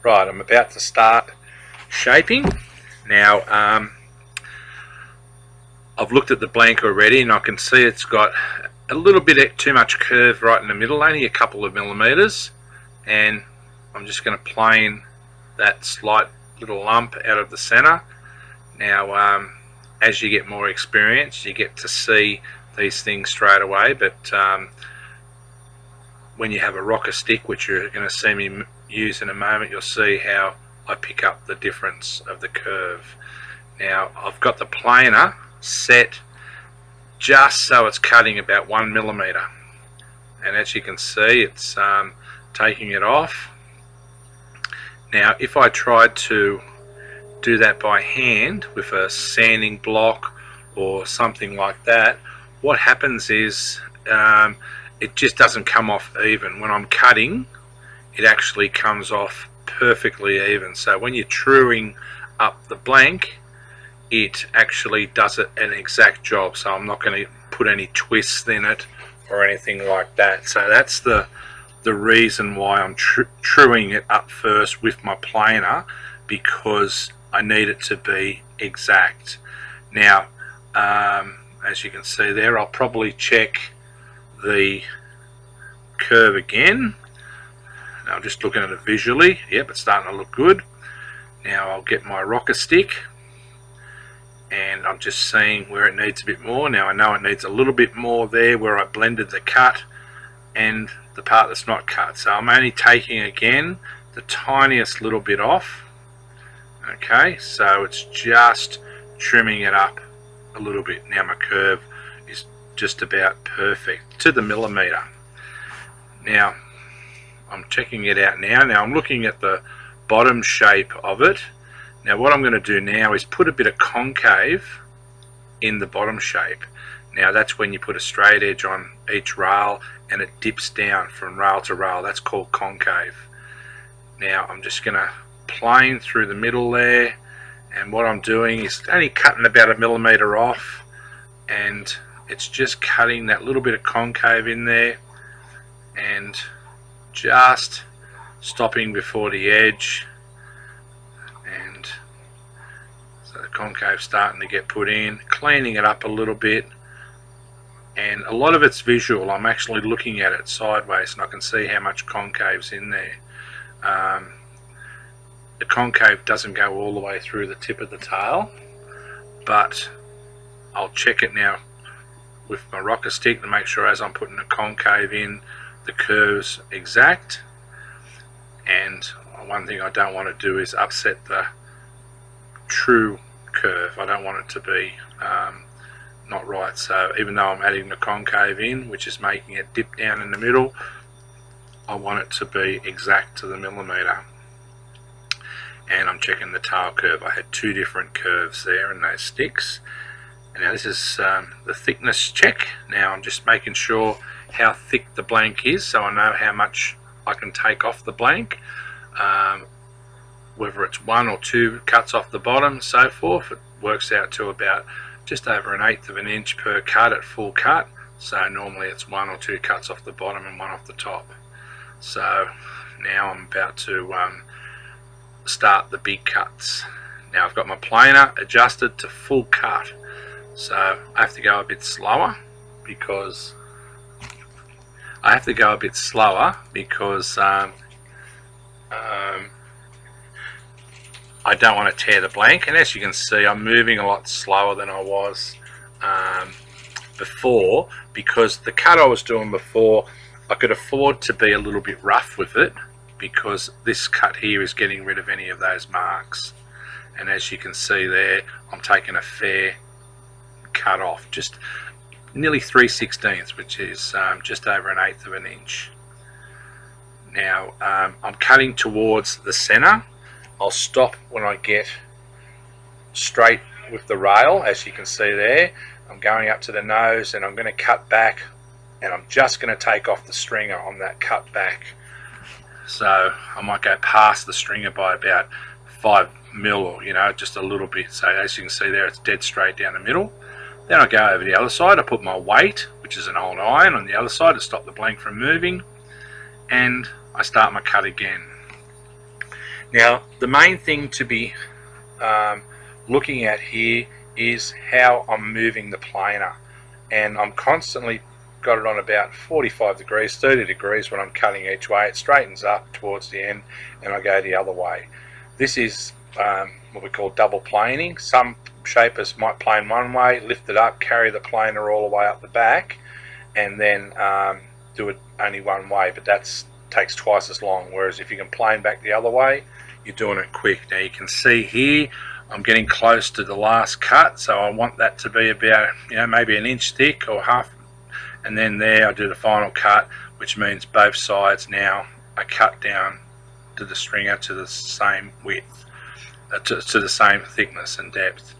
Right, I'm about to start shaping. Now, I've looked at the blank already and I can see it's got a little bit too much curve right in the middle, only a couple of millimeters, and I'm just going to plane that slight little lump out of the center. Now, as you get more experience, you get to see these things straight away, but when you have a rocker stick, which you're going to see me use in a moment, you'll see how I pick up the difference of the curve. Now, I've got the planer set just so it's cutting about 1 millimeter, and as you can see, it's taking it off. Now, if I tried to do that by hand with a sanding block or something like that, what happens is it just doesn't come off even. When I'm cutting, it actually comes off perfectly even. So when you're truing up the blank, it actually does an exact job. So I'm not going to put any twists in it or anything like that. So that's the reason why I'm truing it up first with my planer, because I need it to be exact. Now, as you can see there, I'll probably check the curve again. Now I'm just looking at it visually. Yep, it's starting to look good. Now I'll get my rocker stick and I'm just seeing where it needs a bit more. Now I know it needs a little bit more there where I blended the cut and the part that's not cut. So I'm only taking again the tiniest little bit off. Okay, so it's just trimming it up a little bit. Now my curve is just about perfect to the millimeter. Now I'm checking it out now. Now I'm looking at the bottom shape of it. Now what I'm going to do now is put a bit of concave in the bottom shape. Now that's when you put a straight edge on each rail and it dips down from rail to rail. That's called concave. Now I'm just going to plane through the middle there, and what I'm doing is only cutting about 1 millimeter off, and it's just cutting that little bit of concave in there and just stopping before the edge. And so the concave starting to get put in, cleaning it up a little bit, and a lot of it's visual. I'm actually looking at it sideways and I can see how much concave's in there. The concave doesn't go all the way through the tip of the tail, but I'll check it now with my rocker stick to make sure as I'm putting the concave in, the curve's exact. And one thing I don't want to do is upset the true curve. I don't want it to be not right. So even though I'm adding the concave in, which is making it dip down in the middle, I want it to be exact to the millimeter. And I'm checking the tail curve. I had 2 different curves there in those sticks. And now this is the thickness check. Now I'm just making sure how thick the blank is so I know how much I can take off the blank, whether it's 1 or 2 cuts off the bottom, so forth. It works out to about just over 1/8 of an inch per cut at full cut. So normally it's 1 or 2 cuts off the bottom and 1 off the top. So now I'm about to start the big cuts. Now I've got my planer adjusted to full cut, so I have to go a bit slower because I don't want to tear the blank. And as you can see, I'm moving a lot slower than I was before, because the cut I was doing before, I could afford to be a little bit rough with it, because this cut here is getting rid of any of those marks. And as you can see there, I'm taking a fair cut off, just nearly 3/16, which is just over 1/8 of an inch. Now I'm cutting towards the center. I'll stop when I get straight with the rail. As you can see there, I'm going up to the nose and I'm going to cut back, and I'm just going to take off the stringer on that cut back. So I might go past the stringer by about 5 mil, or just a little bit. So as you can see there, it's dead straight down the middle. Then I go over the other side. I put my weight, which is an old iron, on the other side to stop the blank from moving, and I start my cut again. Now the main thing to be looking at here is how I'm moving the planer, and I'm constantly got it on about 45 degrees, 30 degrees when I'm cutting each way. It straightens up towards the end and I go the other way. This is what we call double planing. Some shapers might plane one way, lift it up, carry the planer all the way up the back, and then do it only one way, but that takes twice as long. Whereas if you can plane back the other way, you're doing it quick. Now you can see here I'm getting close to the last cut, so I want that to be about, maybe an inch thick or half, and then there I do the final cut, which means both sides now are cut down to the stringer to the same width, to the same thickness and depth.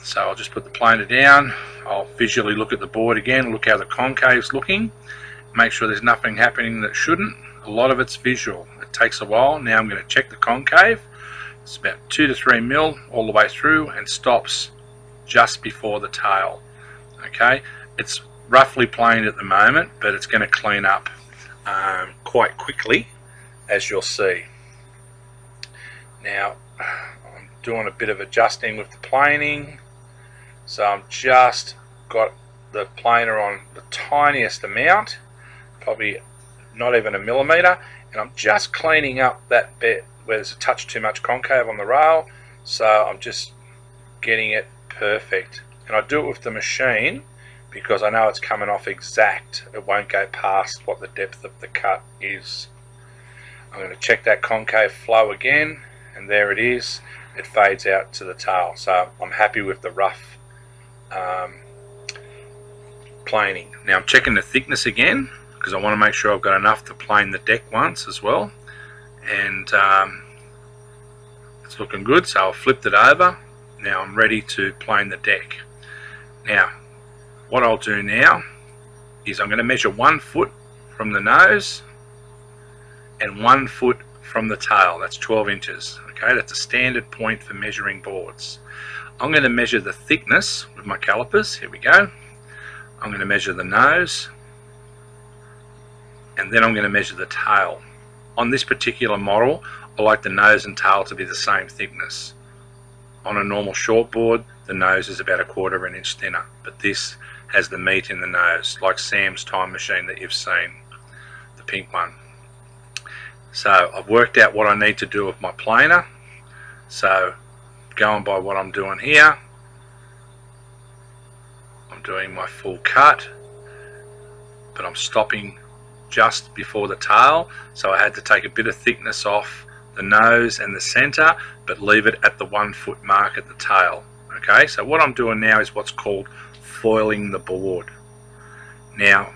So I'll just put the planer down. I'll visually look at the board again, look how the concave's looking, make sure there's nothing happening that shouldn't. A lot of it's visual. It takes a while. Now I'm going to check the concave. It's about 2 to 3 mil all the way through and stops just before the tail. Okay, it's roughly planed at the moment, but it's going to clean up quite quickly, as you'll see. Now I'm doing a bit of adjusting with the planing, so I'm just got the planer on the tiniest amount, probably not even a millimeter, and I'm just cleaning up that bit where there's a touch too much concave on the rail, so I'm just getting it perfect. And I do it with the machine because I know it's coming off exact. It won't go past what the depth of the cut is. I'm going to check that concave flow again, and there it is. It fades out to the tail, so I'm happy with the rough planing. Now I'm checking the thickness again because I want to make sure I've got enough to plane the deck once as well, and it's looking good, so I've flipped it over. Now I'm ready to plane the deck. Now what I'll do now is I'm going to measure 1 foot from the nose and 1 foot from the tail. That's 12 inches. Okay, that's a standard point for measuring boards. I'm going to measure the thickness with my calipers. Here we go. I'm going to measure the nose, and then I'm going to measure the tail. On this particular model, I like the nose and tail to be the same thickness. On a normal short board, the nose is about 1/4 of an inch thinner, but this has the meat in the nose, like Sam's time machine that you've seen, the pink one. So I've worked out what I need to do with my planer. So going by what I'm doing here, I'm doing my full cut, but I'm stopping just before the tail, so I had to take a bit of thickness off the nose and the center, but leave it at the 1 foot mark at the tail. Okay, so what I'm doing now is what's called foiling the board. Now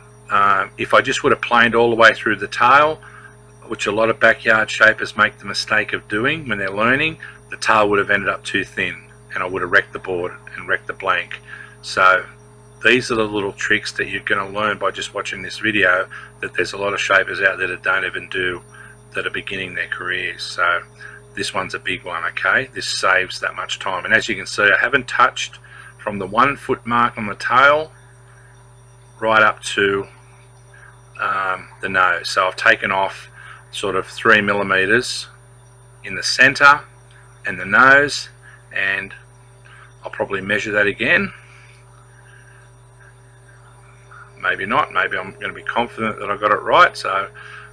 if I just would have planed all the way through the tail, which a lot of backyard shapers make the mistake of doing when they're learning, the tail would have ended up too thin and I would have wrecked the board and wrecked the blank. So these are the little tricks that you're going to learn by just watching this video, that there's a lot of shapers out there that don't even do, that are beginning their careers. So this one's a big one. Okay, this saves that much time, and as you can see, I haven't touched from the 1 foot mark on the tail right up to the nose. So I've taken off sort of 3 millimeters in the center and the nose, and I'll probably measure that again. Maybe not, maybe I'm going to be confident that I got it right, so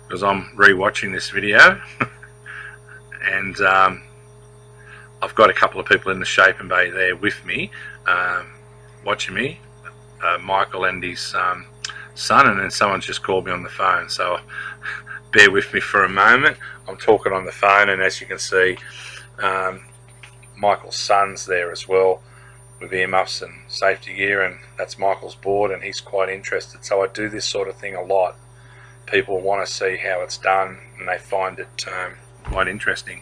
because I'm re-watching this video and I've got a couple of people in the Shaping Bay there with me, watching me, Michael and his son, and then someone's just called me on the phone, so bear with me for a moment. I'm talking on the phone, and as you can see, Michael's son's there as well with earmuffs and safety gear, and that's Michael's board, and he's quite interested. So I do this sort of thing a lot. People want to see how it's done and they find it quite interesting.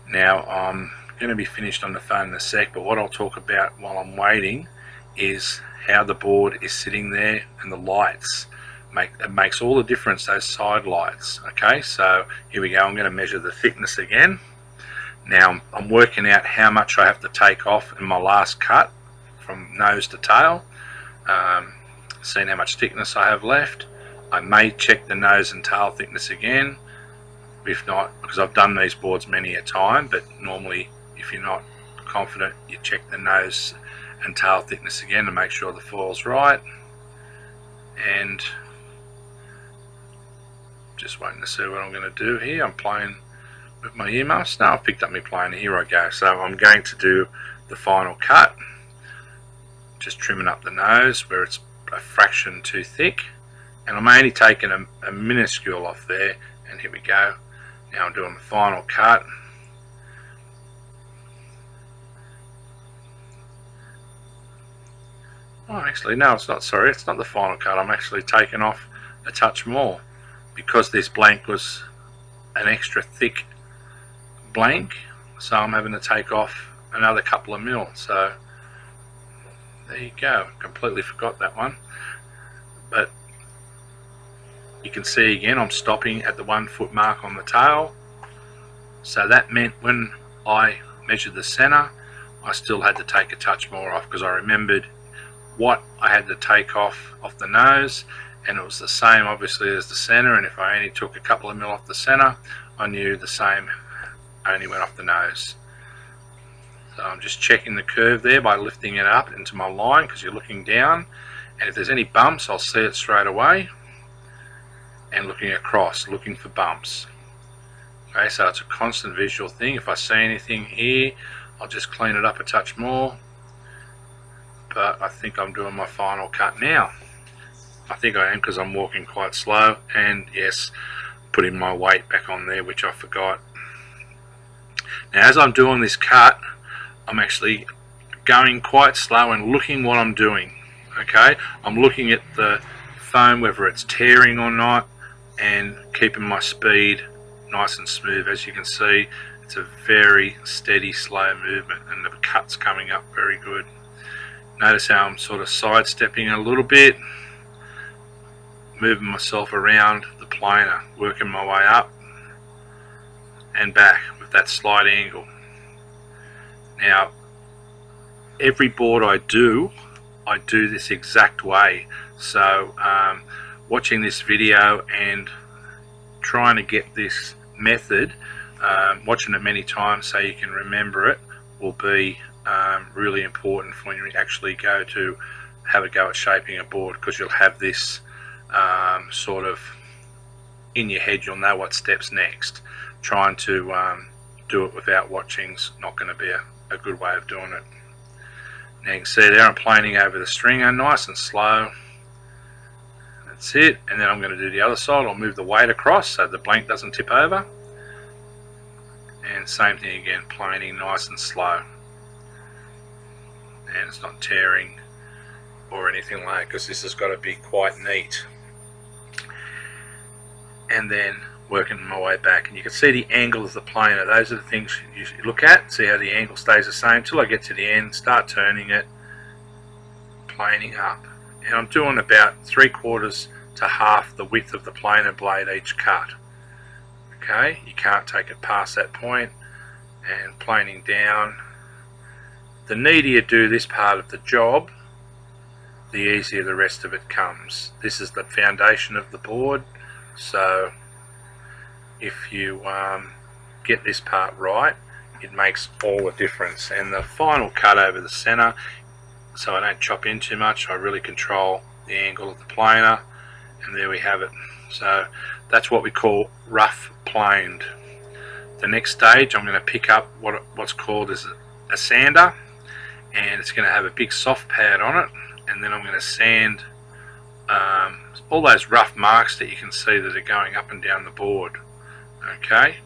Now I'm going to be finished on the phone in a sec, but what I'll talk about while I'm waiting is how the board is sitting there, and the lights it makes all the difference, those side lights. Okay, so here we go. I'm going to measure the thickness again. Now I'm working out how much I have to take off in my last cut from nose to tail, seeing how much thickness I have left. I may check the nose and tail thickness again, If not, because I've done these boards many a time, but normally if you're not confident, you check the nose and tail thickness again to make sure the foil's right. And just waiting to see what I'm going to do here. I'm playing with my earmuffs. Now I've picked up my planer, here I go. So I'm going to do the final cut, just trimming up the nose where it's a fraction too thick, and I'm only taking a minuscule off there, and here we go. Now I'm doing the final cut. Oh, actually no, it's not, sorry, it's not the final cut. I'm actually taking off a touch more because this blank was an extra thick blank, so I'm having to take off another couple of mil. So there you go, completely forgot that one. But you can see again I'm stopping at the 1 foot mark on the tail, so that meant when I measured the center I still had to take a touch more off, because I remembered what I had to take off the nose, and it was the same obviously as the center, and if I only took a couple of mil off the center I knew the same only went off the nose. So I'm just checking the curve there by lifting it up into my line, because you're looking down, and if there's any bumps I'll see it straight away, and looking across looking for bumps. Okay, so it's a constant visual thing. If I see anything here I'll just clean it up a touch more, but I think I'm doing my final cut now. I think I am, because I'm walking quite slow, and yes, putting my weight back on there, which I forgot. Now as I'm doing this cut I'm actually going quite slow and looking what I'm doing. Okay, I'm looking at the foam, whether it's tearing or not, and keeping my speed nice and smooth. As you can see, it's a very steady slow movement, and the cut's coming up very good. Notice how I'm sort of sidestepping a little bit, moving myself around the planer, working my way up and back with that slight angle. Now every board I do this exact way, so watching this video and trying to get this method, watching it many times so you can remember it, will be really important for when you actually go to have a go at shaping a board, because you'll have this sort of in your head. You'll know what steps next. Trying to do it without watching's not going to be a good way of doing it. Now you can see there I'm planing over the stringer nice and slow. That's it. And then I'm going to do the other side. I'll move the weight across so the blank doesn't tip over, and same thing again, planing nice and slow, and it's not tearing or anything like that, because this has got to be quite neat. And then working my way back, and you can see the angle of the planer. Those are the things you look at, see how the angle stays the same till I get to the end, start turning it, planing up. And I'm doing about 3/4 to half the width of the planer blade each cut. Okay, you can't take it past that point, and planing down. The neater you do this part of the job, the easier the rest of it comes. This is the foundation of the board, so if you get this part right, it makes all the difference. And the final cut over the center, so I don't chop in too much, I really control the angle of the planer, and there we have it. So that's what we call rough planed. The next stage I'm going to pick up what's called as a sander, and it's going to have a big soft pad on it, and then I'm going to sand all those rough marks that you can see that are going up and down the board. Okay,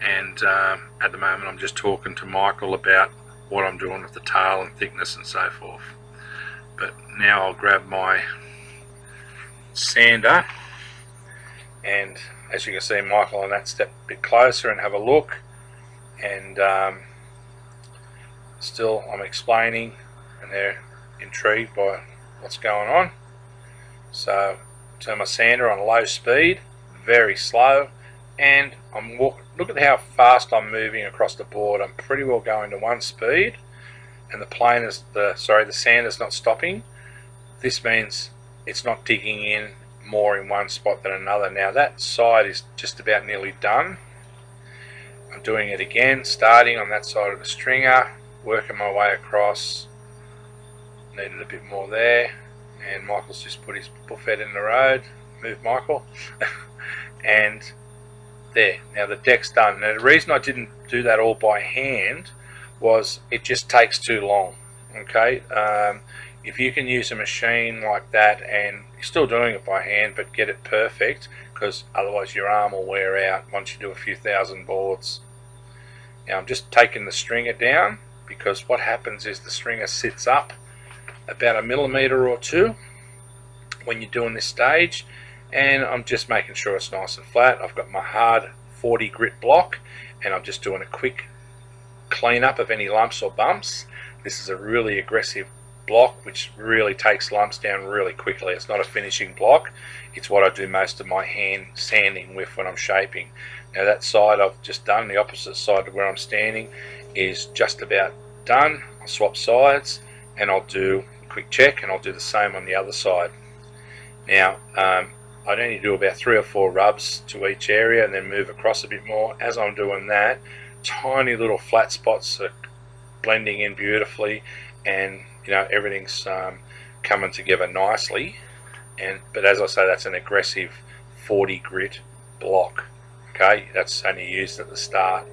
and at the moment I'm just talking to Michael about what I'm doing with the tail and thickness and so forth. But now I'll grab my sander, and as you can see Michael and that step a bit closer and have a look, and still I'm explaining and they're intrigued by what's going on. So turn my sander on low speed, very slow, and I'm walking. Look at how fast I'm moving across the board. I'm pretty well going to 1 speed, and the sander's not stopping. This means it's not digging in more in one spot than another. Now that side is just about nearly done, I'm doing it again, starting on that side of the stringer, working my way across. Needed a bit more there, and Michael's just put his buffet in the road. Move, Michael. And there, now the deck's done. Now the reason I didn't do that all by hand was it just takes too long. Okay, if you can use a machine like that, and you're still doing it by hand, but get it perfect, because otherwise your arm will wear out once you do a few thousand boards. Now I'm just taking the stringer down, because what happens is the stringer sits up about a millimetre or two when you're doing this stage, and I'm just making sure it's nice and flat. I've got my hard 40 grit block, and I'm just doing a quick clean up of any lumps or bumps. This is a really aggressive block which really takes lumps down really quickly. It's not a finishing block, it's what I do most of my hand sanding with when I'm shaping. Now that side I've just done, the opposite side of where I'm standing is just about done. I'll swap sides and I'll do a quick check, and I'll do the same on the other side. Now I'd only do about 3 or 4 rubs to each area and then move across a bit more. As I'm doing that, tiny little flat spots are blending in beautifully, and you know, everything's coming together nicely. But as I say, that's an aggressive 40 grit block. Okay, that's only used at the start,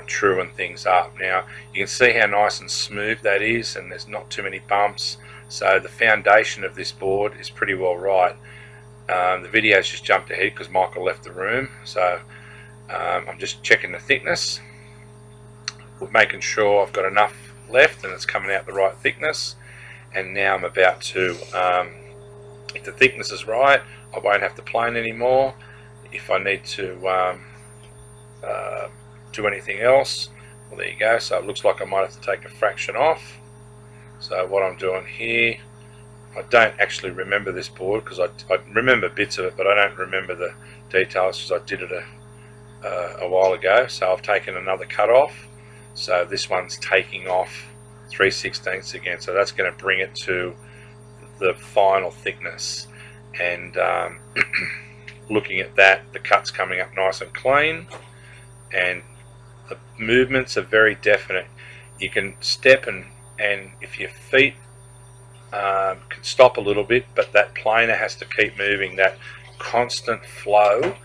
truing things up. Now you can see how nice and smooth that is, and there's not too many bumps, so the foundation of this board is pretty well right. The video's just jumped ahead because Michael left the room, so I'm just checking the thickness, making sure I've got enough left and it's coming out the right thickness. And now I'm about to, if the thickness is right, I won't have to plane anymore. If I need to do anything else, well, there you go. So it looks like I might have to take a fraction off. So what I'm doing here, I don't actually remember this board because I remember bits of it, but I don't remember the details because I did it a while ago. So I've taken another cut off. So this one's taking off 3/16 again. So that's going to bring it to the final thickness. And looking at that, the cut's coming up nice and clean, and the movements are very definite. You can step and if your feet can stop a little bit, but that planer has to keep moving. That constant flow,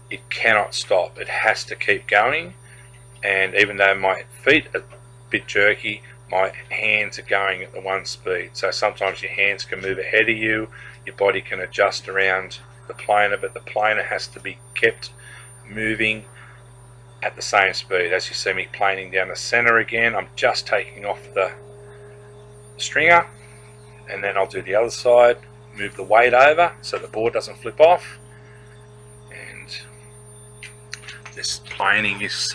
it cannot stop. It has to keep going. And even though my feet are a bit jerky, my hands are going at the one speed. So sometimes your hands can move ahead of you, your body can adjust around the planer, but the planer has to be kept moving at the same speed. As you see me planing down the center again, I'm just taking off the stringer, and then I'll do the other side, move the weight over so the board doesn't flip off. And this planing is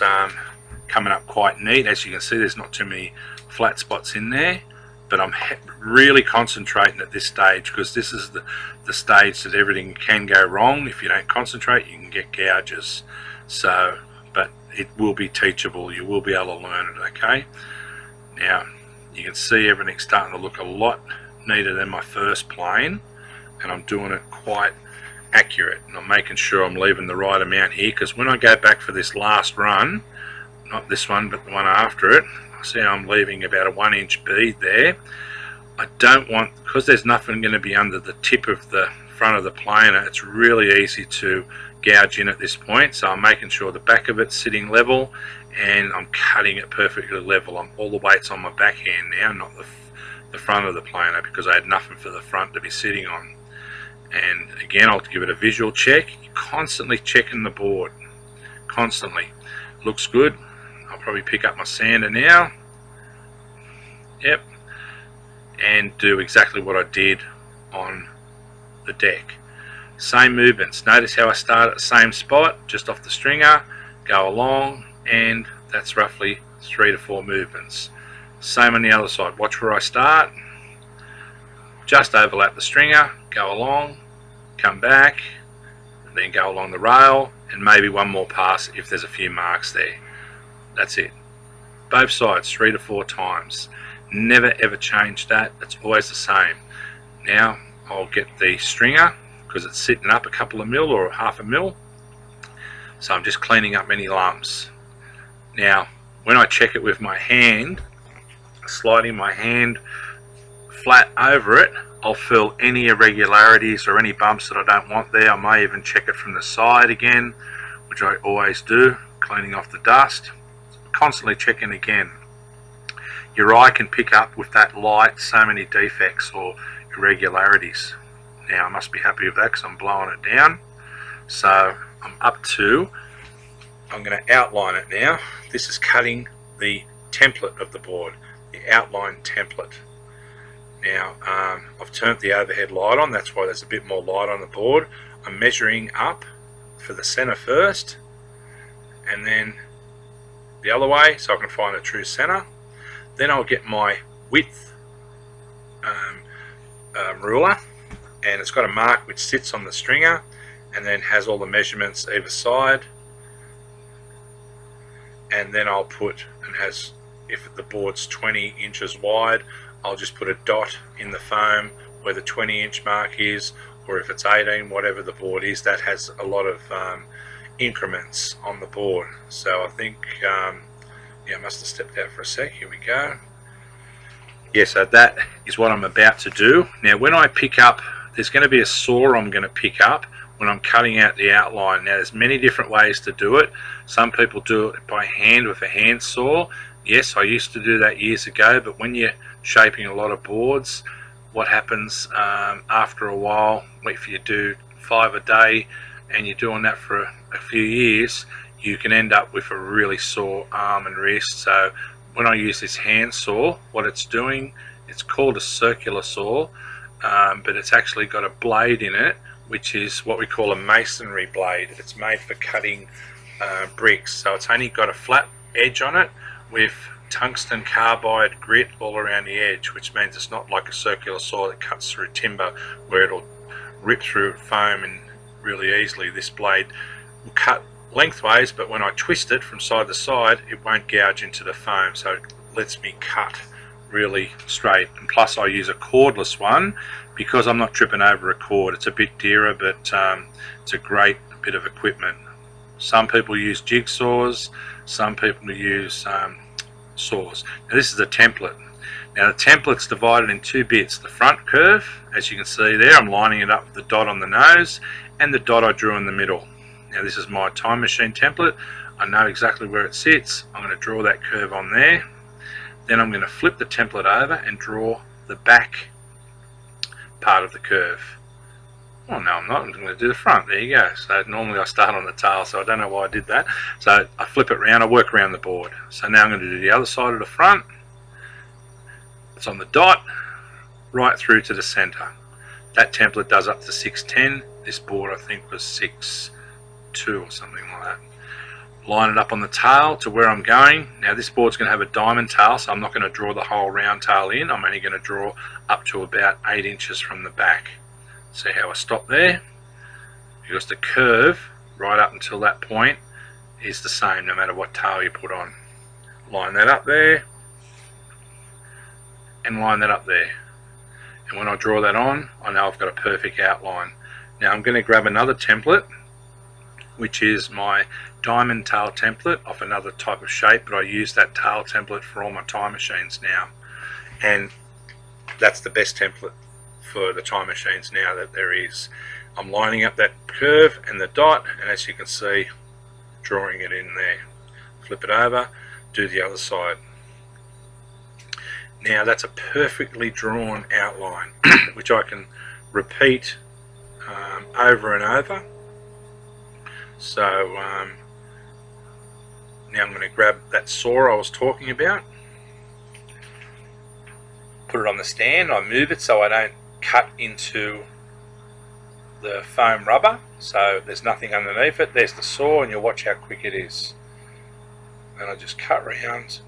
coming up quite neat. As you can see, there's not too many flat spots in there, but I'm really concentrating at this stage because this is the stage that everything can go wrong. If you don't concentrate, you can get gouges. So, but it will be teachable. You will be able to learn it. Okay, now you can see everything's starting to look a lot neater than my first plane, and I'm doing it quite accurate, and I'm making sure I'm leaving the right amount here, because when I go back for this last run, not this one but the one after it, I see I'm leaving about a 1-inch bead there. I don't want, because there's nothing going to be under the tip of the front of the planer, it's really easy to gouge in at this point. So I'm making sure the back of it's sitting level, and I'm cutting it perfectly level. All the weight's on my backhand now, not the front of the planer, because I had nothing for the front to be sitting on. And again, I'll give it a visual check. You're constantly checking the board, constantly. Looks good. I'll probably pick up my sander now. Yep. And do exactly what I did on the deck. Same movements. Notice how I start at the same spot, just off the stringer, go along, and that's roughly 3 to 4 movements. Same on the other side. Watch where I start. Just overlap the stringer, go along, come back, and then go along the rail, and maybe one more pass if there's a few marks there. That's it. Both sides 3 to 4 times. Never ever change that. It's always the same. Now I'll get the stringer, because it's sitting up a couple of mil or half a mil, so I'm just cleaning up any lumps. Now when I check it with my hand, sliding my hand flat over it, I'll feel any irregularities or any bumps that I don't want there. I may even check it from the side again, which I always do, cleaning off the dust. Constantly checking again. Your eye can pick up with that light so many defects or irregularities. Now I must be happy with that because I'm blowing it down. So I'm going to outline it now. This is cutting the template of the board, the outline template. Now I've turned the overhead light on, that's why there's a bit more light on the board. I'm measuring up for the center first and then the other way so I can find a true center. Then I'll get my width ruler, and it's got a mark which sits on the stringer and then has all the measurements either side, and then I'll put, and has, if the board's 20 inches wide, I'll just put a dot in the foam where the 20-inch mark is, or if it's 18, whatever the board is, that has a lot of increments on the board. So I think, yeah, I must have stepped out for a sec. Here we go. Yeah, so that is what I'm about to do. Now when I pick up, there's going to be a saw I'm going to pick up when I'm cutting out the outline. Now there's many different ways to do it. Some people do it by hand with a hand saw. Yes, I used to do that years ago, but when you're shaping a lot of boards, what happens after a while, if you do 5 a day and you're doing that for a few years, you can end up with a really sore arm and wrist. So when I use this hand saw, what it's doing, it's called a circular saw, but it's actually got a blade in it, which is what we call a masonry blade. It's made for cutting bricks, so it's only got a flat edge on it with tungsten carbide grit all around the edge, which means it's not like a circular saw that cuts through timber where it'll rip through foam and really easily. This blade will cut lengthways, but when I twist it from side to side, it won't gouge into the foam, so it lets me cut really straight. And plus I use a cordless one because I'm not tripping over a cord. It's a bit dearer, but it's a great bit of equipment. Some people use jigsaws, some people use saws. Now this is a template. Now the template's divided in 2 bits. The front curve, as you can see there, I'm lining it up with the dot on the nose and the dot I drew in the middle. Now this is my time machine template. I know exactly where it sits. I'm going to draw that curve on there. Then I'm going to flip the template over and draw the back part of the curve. Oh no, I'm not. I'm going to do the front. There you go. So normally I start on the tail, so I don't know why I did that. So I flip it around, I work around the board. So now I'm going to do the other side of the front. It's on the dot, right through to the center. That template does up to 610. This board I think was 6.2 or something like that. Line it up on the tail to where I'm going. Now this board's going to have a diamond tail, so I'm not going to draw the whole round tail in. I'm only going to draw up to about 8 inches from the back. See how I stop there? Because the curve right up until that point is the same no matter what tail you put on. Line that up there and line that up there. And when I draw that on, I know I've got a perfect outline. Now I'm going to grab another template, which is my diamond tail template of another type of shape, but I use that tail template for all my time machines now, and that's the best template for the time machines now that there is. I'm lining up that curve and the dot, and as you can see, drawing it in there. Flip it over, do the other side. Now that's a perfectly drawn outline which I can repeat over and over. So now I'm going to grab that saw I was talking about, put it on the stand. I move it so I don't cut into the foam rubber, so there's nothing underneath it. There's the saw, and you'll watch how quick it is. And I just cut round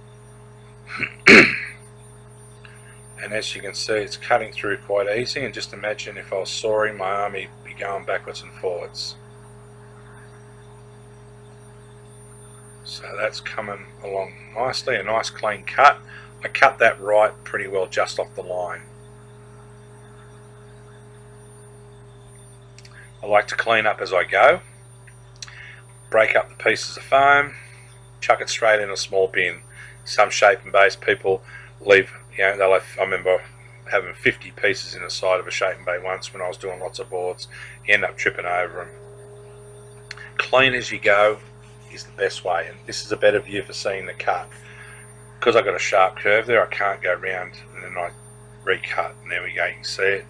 and as you can see, it's cutting through quite easy. And just imagine if I was sawing, my arm would be going backwards and forwards. So that's coming along nicely, a nice clean cut. I cut that right pretty well just off the line. I like to clean up as I go, break up the pieces of foam, chuck it straight in a small bin. Some shape and base people leave, they'll have, I remember having 50 pieces in the side of a shape and bake once when I was doing lots of boards. You end up tripping over them. Clean as you go is the best way, and this is a better view for seeing the cut. Because I've got a sharp curve there, I can't go round and then I recut, and there we go, you can see it.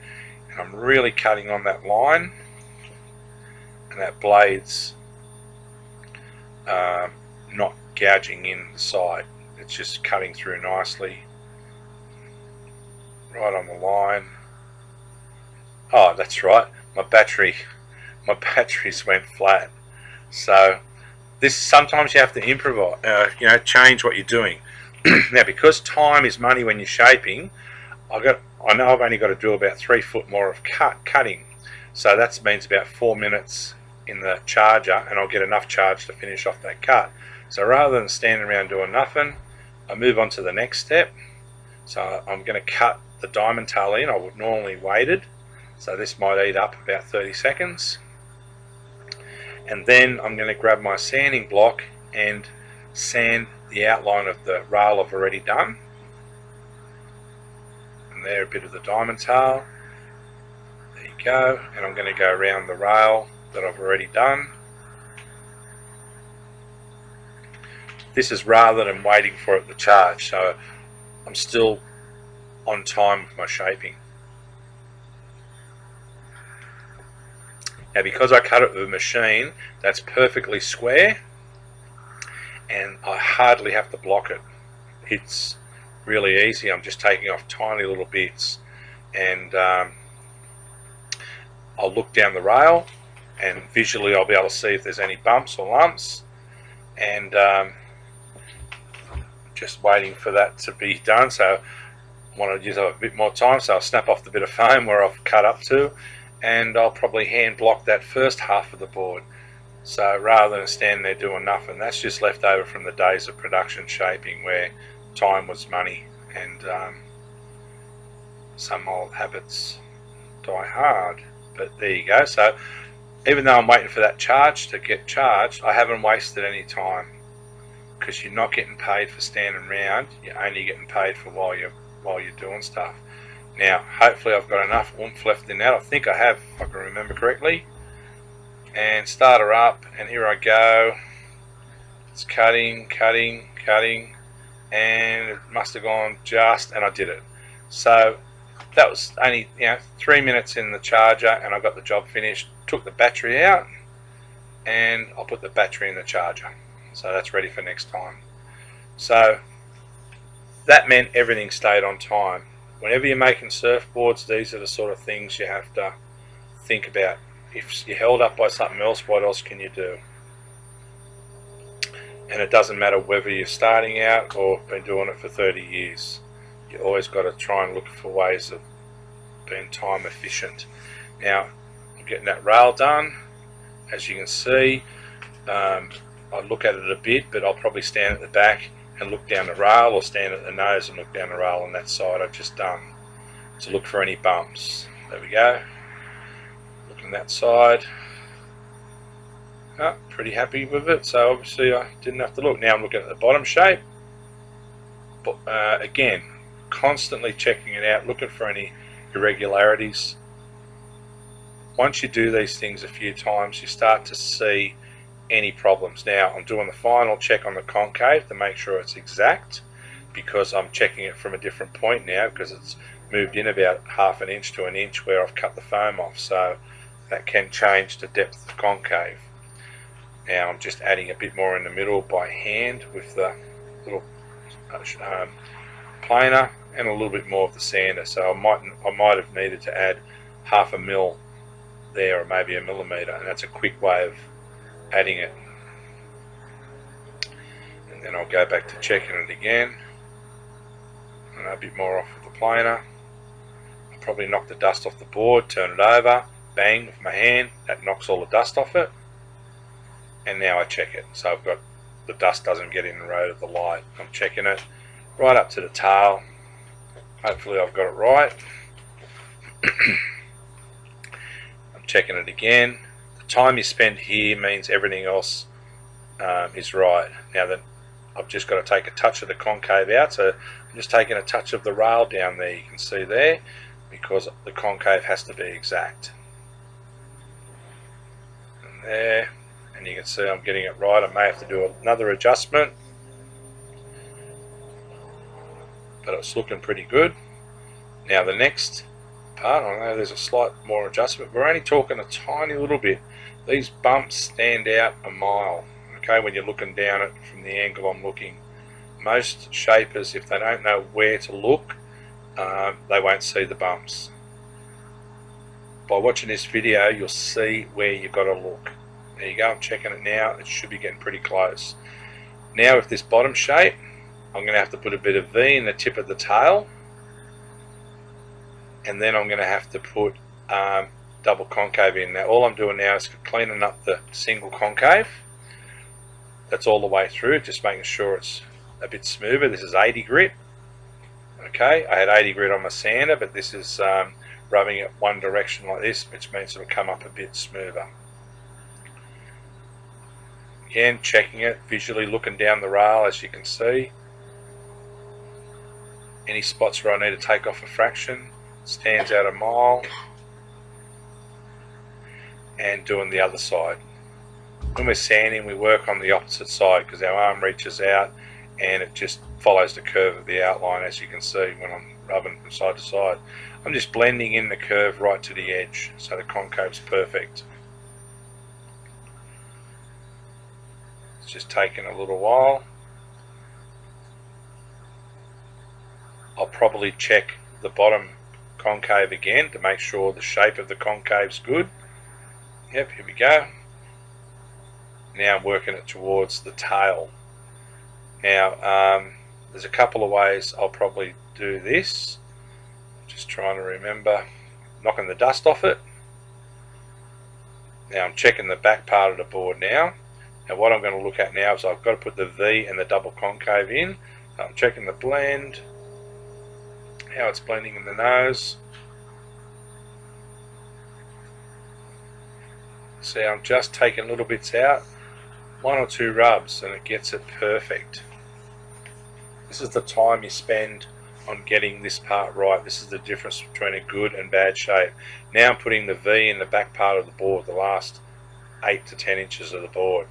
And I'm really cutting on that line, and that blade's not gouging in the side, it's just cutting through nicely, right on the line. Oh, that's right, my batteries went flat. So this, sometimes you have to improvise, change what you're doing. Now, because time is money when you're shaping, I know I've only got to do about 3 foot more of cutting, so that means about 4 minutes in the charger, and I'll get enough charge to finish off that cut. So rather than standing around doing nothing, I move on to the next step. So I'm going to cut the diamond tail in. I would normally waited, so this might eat up about 30 seconds. And then I'm going to grab my sanding block and sand the outline of the rail I've already done. And there, a bit of the diamond tail. There you go. And I'm going to go around the rail that I've already done. This is rather than waiting for it to charge, so I'm still on time with my shaping. Now, because I cut it with a machine, that's perfectly square, and I hardly have to block it. It's really easy. I'm just taking off tiny little bits, and I'll look down the rail, and visually I'll be able to see if there's any bumps or lumps, and just waiting for that to be done. So I want to use a bit more time, so I'll snap off the bit of foam where I've cut up to, and I'll probably hand block that first half of the board. So rather than standing there doing nothing, that's just left over from the days of production shaping where time was money, and some old habits die hard. But there you go. So even though I'm waiting for that charge to get charged, I haven't wasted any time, because you're not getting paid for standing around, you're only getting paid for while you're doing stuff. Now, hopefully I've got enough oomph left in that. I think I have, if I can remember correctly. And start her up, and here I go. It's cutting, and it must have gone just, and I did it. So that was only 3 minutes in the charger, and I got the job finished. Took the battery out, and I'll put the battery in the charger. So that's ready for next time. So that meant everything stayed on time. Whenever you're making surfboards, these are the sort of things you have to think about. If you're held up by something else, what else can you do? And it doesn't matter whether you're starting out or been doing it for 30 years. You always got to try and look for ways of being time efficient. Now, I'm getting that rail done. As you can see, I look at it a bit, but I'll probably stand at the back and look down the rail, or stand at the nose and look down the rail on that side I've just done, to look for any bumps. There we go. Looking that side. Oh, pretty happy with it, so obviously I didn't have to look. Now I'm looking at the bottom shape. But again, constantly checking it out, looking for any irregularities. Once you do these things a few times, you start to see any problems. Now I'm doing the final check on the concave to make sure it's exact, because I'm checking it from a different point now, because it's moved in about 1/2 inch to 1 inch where I've cut the foam off, so that can change the depth of concave. Now I'm just adding a bit more in the middle by hand with the little planer, and a little bit more of the sander. So I might have needed to add 1/2 mil there, or maybe 1 millimeter, and that's a quick way of adding it. And then I'll go back to checking it again, and a bit more off with the planer. I'll probably knock the dust off the board, turn it over, bang with my hand, that knocks all the dust off it, and now I check it. So I've got, the dust doesn't get in the road of the light. I'm checking it right up to the tail. Hopefully I've got it right. I'm checking it again. The time you spend here means everything else is right. Now I've just got to take a touch of the concave out. So I'm just taking a touch of the rail down there, you can see there, because the concave has to be exact. And there, and you can see I'm getting it right. I may have to do another adjustment, but it's looking pretty good. Now the next part, I know there's a slight more adjustment. We're only talking a tiny little bit. These bumps stand out a mile, okay, when you're looking down it from the angle I'm looking. Most shapers, if they don't know where to look, they won't see the bumps. By watching this video, you'll see where you've got to look. There you go, I'm checking it now. It should be getting pretty close. Now with this bottom shape, I'm going to have to put a bit of V in the tip of the tail, and then I'm going to have to put double concave in. Now all I'm doing now is cleaning up the single concave. That's all the way through, just making sure it's a bit smoother. This is 80 grit. Okay, I had 80 grit on my sander, but this is rubbing it one direction like this, which means it'll come up a bit smoother. Again, checking it, visually looking down the rail, as you can see. Any spots where I need to take off a fraction, stands out a mile. And doing the other side. When we're sanding, we work on the opposite side because our arm reaches out and it just follows the curve of the outline, as you can see when I'm rubbing from side to side. I'm just blending in the curve right to the edge so the concave's perfect. It's just taking a little while. I'll probably check the bottom concave again to make sure the shape of the concave's good. Yep, here we go. Now I'm working it towards the tail. Now there's a couple of ways I'll probably do this. Just trying to remember, knocking the dust off it. Now I'm checking the back part of the board now. And what I'm going to look at now is I've got to put the V and the double concave in. So I'm checking the blend, how it's blending in the nose. See, I'm just taking little bits out, 1 or 2 rubs, and it gets it perfect. This is the time you spend on getting this part right. This is the difference between a good and bad shape. Now I'm putting the V in the back part of the board, the last 8 to 10 inches of the board.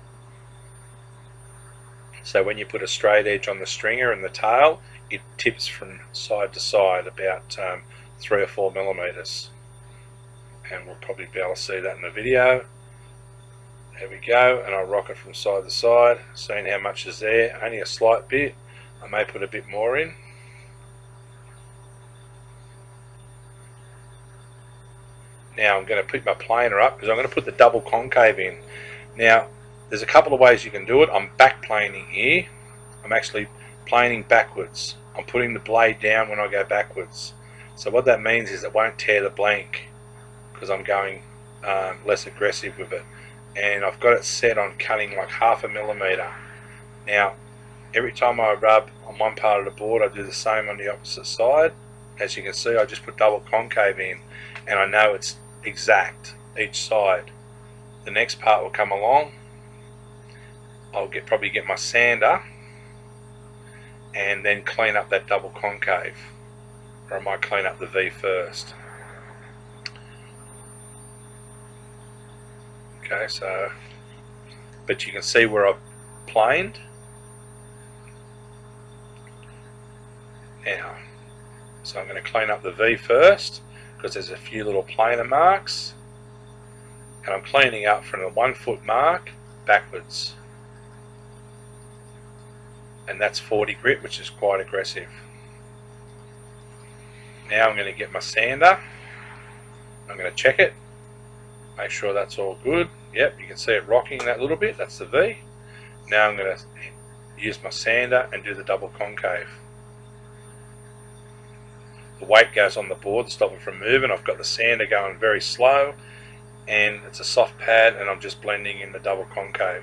So when you put a straight edge on the stringer and the tail, it tips from side to side about 3 or 4 millimeters. And we'll probably be able to see that in the video. There we go, and I'll rock it from side to side, seeing how much is there. Only a slight bit. I may put a bit more in. Now I'm going to put my planer up because I'm going to put the double concave in. Now there's a couple of ways you can do it. I'm back planing here. I'm actually planing backwards. I'm putting the blade down when I go backwards. So what that means is it won't tear the blank because I'm going less aggressive with it. And I've got it set on cutting like 0.5 millimeter. Now every time I rub on one part of the board, I do the same on the opposite side. As you can see, I just put double concave in and I know it's exact each side. The next part will come along. I'll probably get my sander and then clean up that double concave, or I might clean up the V first. Okay, so, but you can see where I've planed. Now, so I'm going to clean up the V first because there's a few little planer marks, and I'm cleaning up from the 1 foot mark backwards, and that's 40 grit, which is quite aggressive. Now I'm going to get my sander. I'm going to check it, make sure that's all good. Yep, you can see it rocking that little bit, that's the V. Now I'm going to use my sander and do the double concave. The weight goes on the board to stop it from moving. I've got the sander going very slow and it's a soft pad, and I'm just blending in the double concave.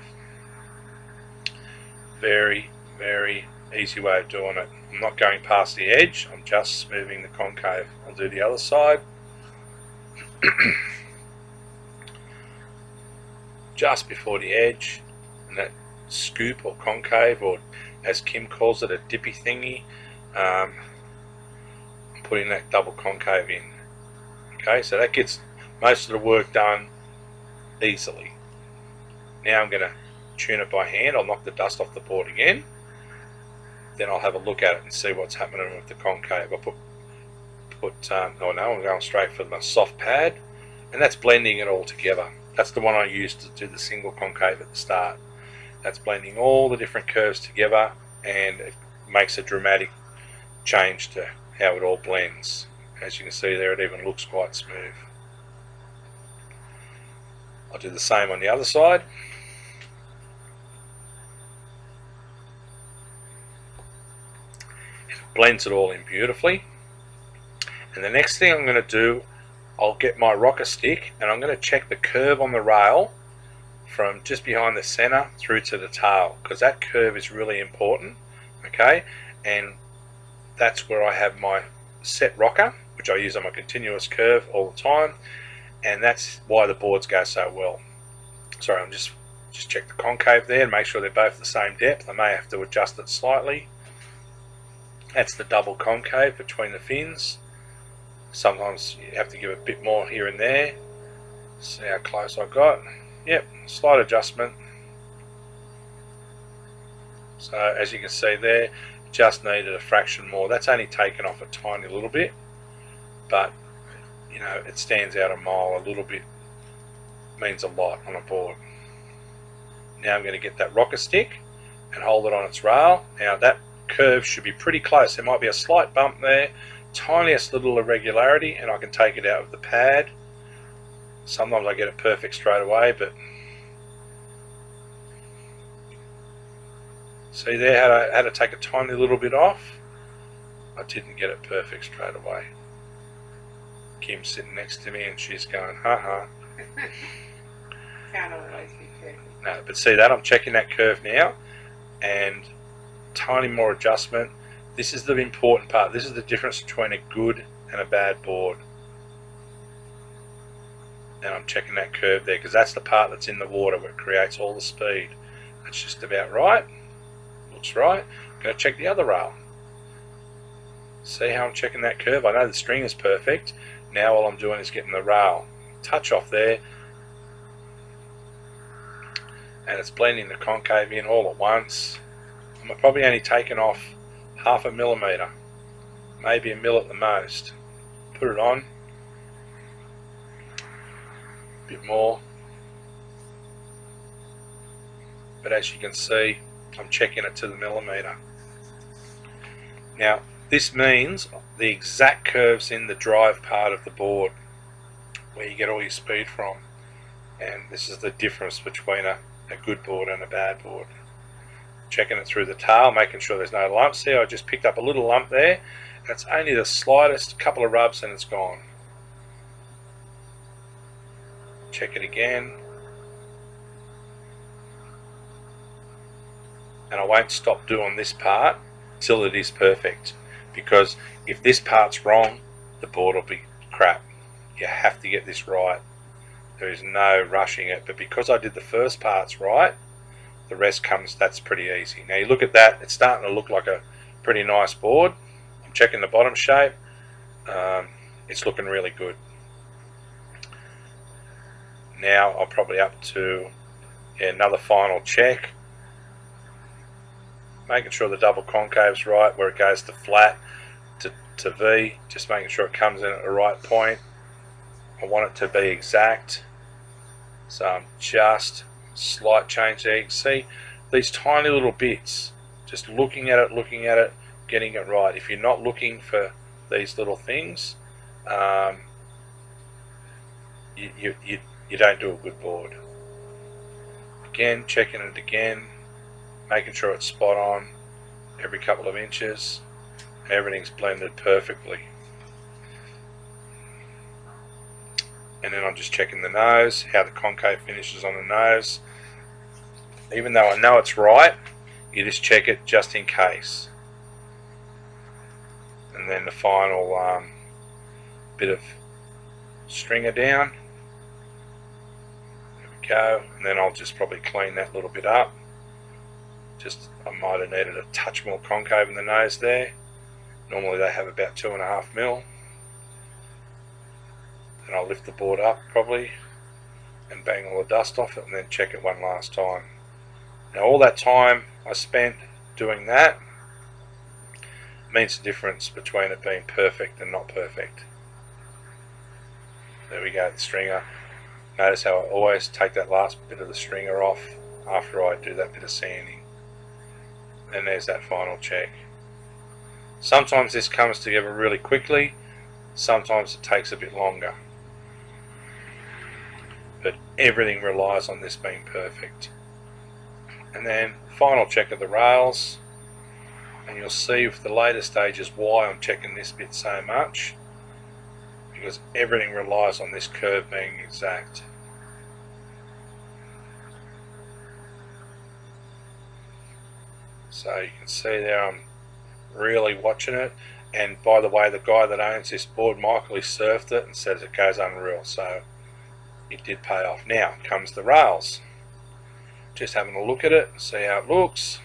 Very, very easy way of doing it. I'm not going past the edge, I'm just smoothing the concave. I'll do the other side. Just before the edge, and that scoop or concave, or as Kim calls it, a dippy thingy. I'm putting that double concave in. Okay, so that gets most of the work done easily. Now I'm going to tune it by hand. I'll knock the dust off the board again. Then I'll have a look at it and see what's happening with the concave. I'll oh no, I'm going straight for my soft pad, and that's blending it all together. That's the one I used to do the single concave at the start. That's blending all the different curves together, and it makes a dramatic change to how it all blends. As you can see there, it even looks quite smooth. I'll do the same on the other side. It blends it all in beautifully. And the next thing I'm going to do, I'll get my rocker stick and I'm going to check the curve on the rail from just behind the center through to the tail, because that curve is really important. Okay, and that's where I have my set rocker, which I use on my continuous curve all the time, and that's why the boards go so well. Sorry, I'm just check the concave there and make sure they're both the same depth. I may have to adjust it slightly. That's the double concave between the fins. Sometimes you have to give a bit more here and there. See how close I got. Yep, slight adjustment. So as you can see there, just needed a fraction more. That's only taken off a tiny little bit, but you know, it stands out a mile. A little bit means a lot on a board. Now I'm going to get that rocker stick and hold it on its rail. Now that curve should be pretty close. There might be a slight bump there, tiniest little irregularity, and I can take it out with the pad. Sometimes I get it perfect straight away, but see there, I had to take a tiny little bit off. I didn't get it perfect straight away. Kim's sitting next to me and she's going, haha. Can't always be perfect. No, but see that, I'm checking that curve now, and tiny more adjustment. This is the important part. This is the difference between a good and a bad board. And I'm checking that curve there, because that's the part that's in the water where it creates all the speed. That's just about right. Looks right. I'm going to check the other rail. See how I'm checking that curve? I know the string is perfect. Now all I'm doing is getting the rail touch off there, and it's blending the concave in all at once. I'm probably only taking off 0.5 millimeter, maybe 1 mil at the most. Put it on, a bit more, but as you can see, I'm checking it to the millimeter. Now this means the exact curves in the drive part of the board where you get all your speed from, and this is the difference between a good board and a bad board. Checking it through the tail, making sure there's no lumps there. I just picked up a little lump there. That's only the slightest, couple of rubs and it's gone. Check it again. And I won't stop doing this part till it is perfect, because if this part's wrong, the board will be crap. You have to get this right. There is no rushing it, but because I did the first parts right, the rest comes, that's pretty easy. Now you look at that, it's starting to look like a pretty nice board. I'm checking the bottom shape. It's looking really good. Now I'm probably up to another final check, making sure the double concave's right where it goes to flat to V, just making sure it comes in at the right point. I want it to be exact, so I'm just slight change there. You can see these tiny little bits, just looking at it, getting it right. If you're not looking for these little things, you don't do a good board. Again, checking it again, making sure it's spot on every couple of inches. Everything's blended perfectly. And then I'm just checking the nose, how the concave finishes on the nose. Even though I know it's right, you just check it just in case. And then the final bit of stringer down. There we go. And then I'll just probably clean that little bit up. Just, I might have needed a touch more concave in the nose there. Normally they have about 2.5 mil. And I'll lift the board up probably and bang all the dust off it, and then check it one last time. Now all that time I spent doing that means the difference between it being perfect and not perfect. There we go, the stringer. Notice how I always take that last bit of the stringer off after I do that bit of sanding. And there's that final check. Sometimes this comes together really quickly, sometimes it takes a bit longer. But everything relies on this being perfect. And then final check of the rails, and you'll see with the later stages why I'm checking this bit so much, because everything relies on this curve being exact. So you can see there I'm really watching it, and by the way, the guy that owns this board, Michael, he surfed it and says it goes unreal, so it did pay off. Now comes the rails. Just having a look at it, see how it looks.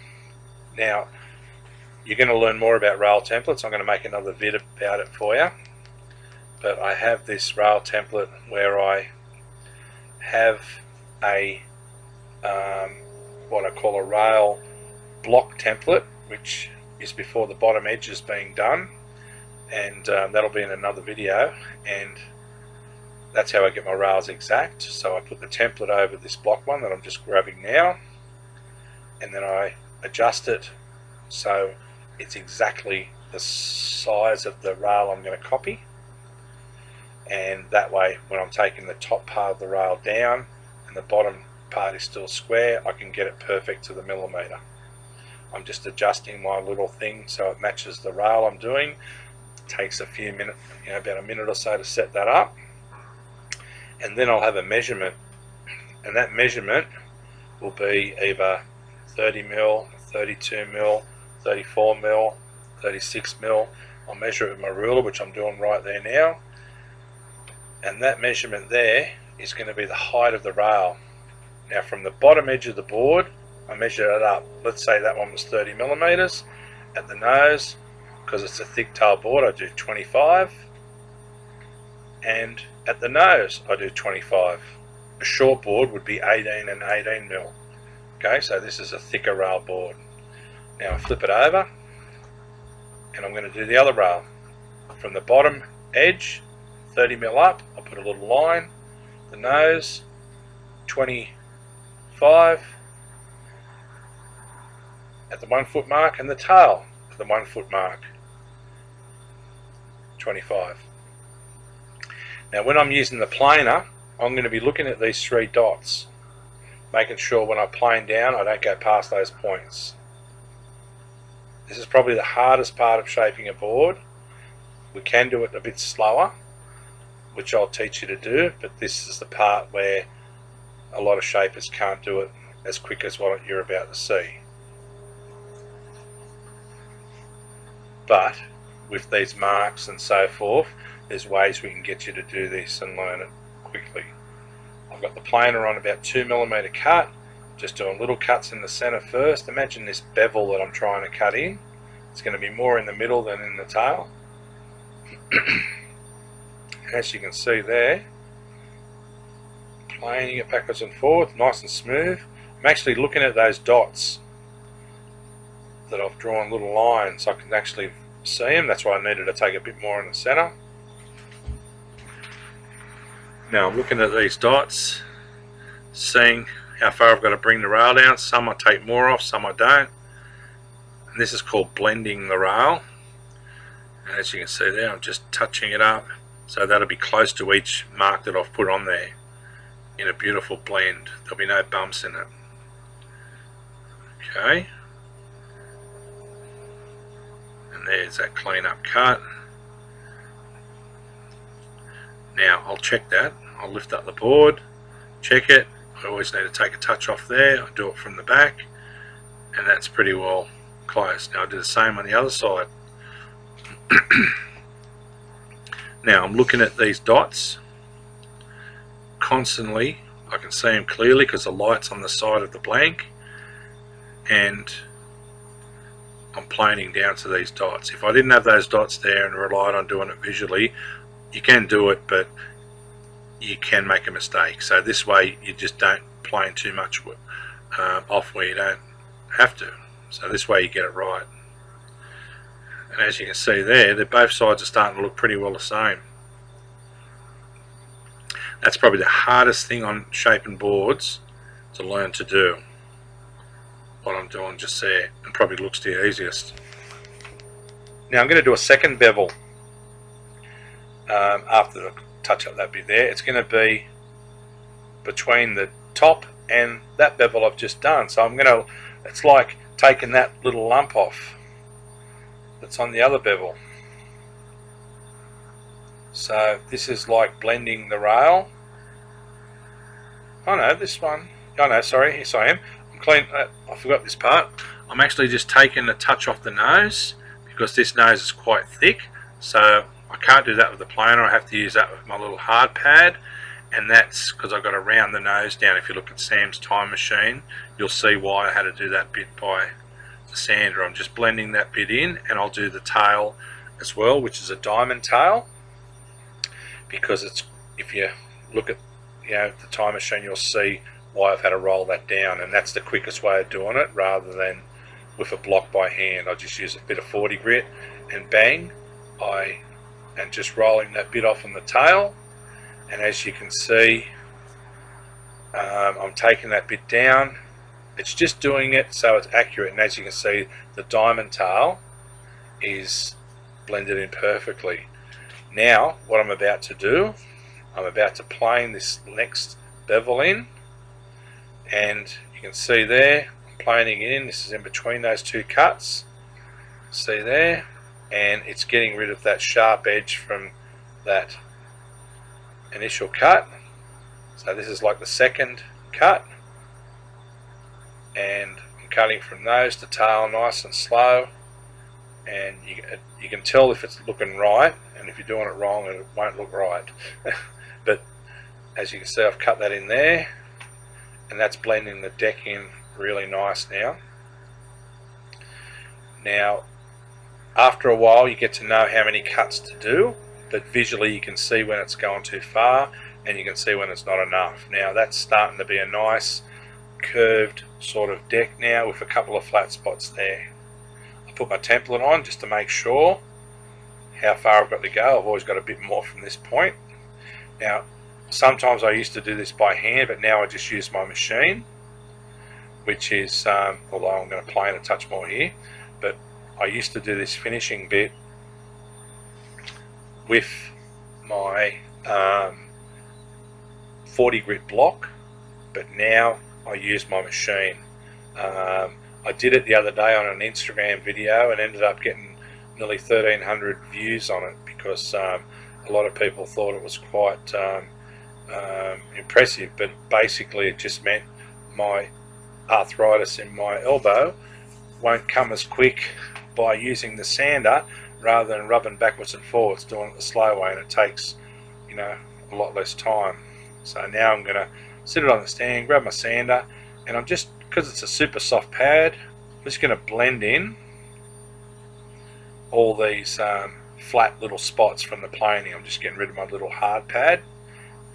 Now you're going to learn more about rail templates. I'm going to make another vid about it for you, but I have this rail template where I have a what I call a rail block template, which is before the bottom edge is being done, and that'll be in another video, and that's how I get my rails exact. So I put the template over this block one that I'm just grabbing now, and then I adjust it so it's exactly the size of the rail I'm going to copy, and that way when I'm taking the top part of the rail down and the bottom part is still square, I can get it perfect to the millimeter. I'm just adjusting my little thing so it matches the rail I'm doing. It takes a few minutes, about a minute or so to set that up, and then I'll have a measurement, and that measurement will be either 30 mil, 32 mil, 34 mil, 36 mil. I'll measure it with my ruler, which I'm doing right there now, and that measurement there is going to be the height of the rail. Now from the bottom edge of the board, I measure it up. Let's say that one was 30 millimeters. At the nose, because it's a thick tail board, I do 25, and at the nose I do 25. A short board would be 18 and 18 mil. Okay, so this is a thicker rail board. Now I flip it over, and I'm going to do the other rail. From the bottom edge, 30 mil up, I'll put a little line. The nose, 25 at the 1 foot mark, and the tail at the 1 foot mark, 25. Now when I'm using the planer, I'm going to be looking at these 3 dots, making sure when I plane down I don't go past those points. This is probably the hardest part of shaping a board. We can do it a bit slower, which I'll teach you to do, but this is the part where a lot of shapers can't do it as quick as what you're about to see. But with these marks and so forth, there's ways we can get you to do this and learn it quickly. I've got the planer on about 2 millimeter cut, just doing little cuts in the center first. Imagine this bevel that I'm trying to cut in. It's going to be more in the middle than in the tail. As you can see there, planing it backwards and forwards, nice and smooth. I'm actually looking at those dots that I've drawn little lines. I can actually see them. That's why I needed to take a bit more in the center. Now I'm looking at these dots, seeing how far I've got to bring the rail down. Some I take more off, some I don't. And this is called blending the rail. And as you can see there, I'm just touching it up, so that'll be close to each mark that I've put on there in a beautiful blend. There'll be no bumps in it. Okay. And there's that clean up cut. Now I'll check that. I'll lift up the board, check it. I always need to take a touch off there. I do it from the back, and that's pretty well close. Now I'll do the same on the other side. Now I'm looking at these dots constantly. I can see them clearly because the light's on the side of the blank, and I'm planing down to these dots. If I didn't have those dots there and relied on doing it visually, you can do it, but you can make a mistake. So this way you just don't plane too much off where you don't have to. So this way you get it right. And as you can see there, both sides are starting to look pretty well the same. That's probably the hardest thing on shaping boards to learn to do. What I'm doing just there, and probably looks the easiest. Now I'm going to do a second bevel after I touch up that bit there. It's going to be between the top and that bevel I've just done. So I'm going to, it's like taking that little lump off that's on the other bevel. So this is like blending the rail. Oh no, this one. Oh no, sorry, yes I am. I'm clean. I forgot this part. I'm actually just taking a touch off the nose because this nose is quite thick. So I can't do that with the planer. I have to use that with my little hard pad, and that's because I've got to round the nose down. If you look at Sam's time machine, you'll see why I had to do that bit by the sander. I'm just blending that bit in, and I'll do the tail as well, which is a diamond tail, because it's, if you look at the time machine, you'll see why I've had to roll that down, and that's the quickest way of doing it rather than with a block by hand. I just use a bit of 40 grit and bang, and just rolling that bit off on the tail. And as you can see, I'm taking that bit down. It's just doing it so it's accurate, and as you can see, the diamond tail is blended in perfectly. Now what I'm about to do, I'm about to plane this next bevel in, and you can see there I'm planing it in. This is in between those two cuts, see there, and it's getting rid of that sharp edge from that initial cut. So this is like the second cut, and I'm cutting from nose to tail nice and slow, and you can tell if it's looking right, and if you're doing it wrong it won't look right. But as you can see, I've cut that in there, and that's blending the deck in really nice now. Now after a while you get to know how many cuts to do, but visually you can see when it's going too far and you can see when it's not enough. Now that's starting to be a nice curved sort of deck now with a couple of flat spots there. I put my template on just to make sure how far I've got to go. I've always got a bit more from this point. Now sometimes I used to do this by hand, but now I just use my machine, which is, although I'm going to plane a touch more here, but I used to do this finishing bit with my 40 grit block, but now I use my machine. I did it the other day on an Instagram video and ended up getting nearly 1,300 views on it because a lot of people thought it was quite impressive, but basically it just meant my arthritis in my elbow won't come as quick by using the sander rather than rubbing backwards and forwards, doing it the slow way, and it takes a lot less time. So now I'm going to sit it on the stand, grab my sander, and I'm just, because it's a super soft pad, I'm just going to blend in all these flat little spots from the planing. I'm just getting rid of my little hard pad,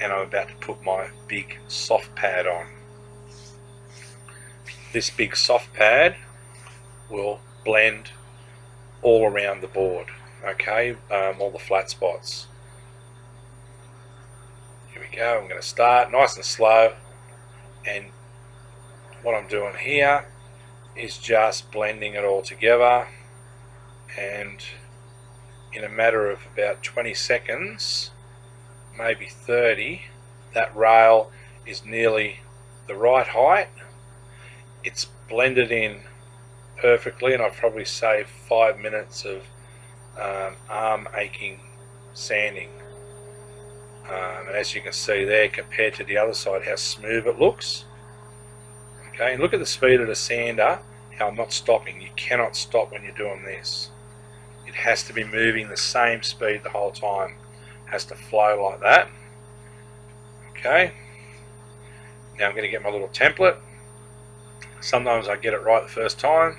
and I'm about to put my big soft pad on. This big soft pad will blend all around the board, okay, all the flat spots. Here we go. I'm going to start nice and slow, and what I'm doing here is just blending it all together, and in a matter of about 20 seconds, maybe 30, that rail is nearly the right height. It's blended in perfectly, and I've probably saved 5 minutes of arm aching sanding. And as you can see there, compared to the other side, how smooth it looks. Okay, and look at the speed of the sander, how I'm not stopping. You cannot stop when you're doing this. It has to be moving the same speed the whole time. It has to flow like that. Okay, now I'm going to get my little template, Sometimes I get it right the first time.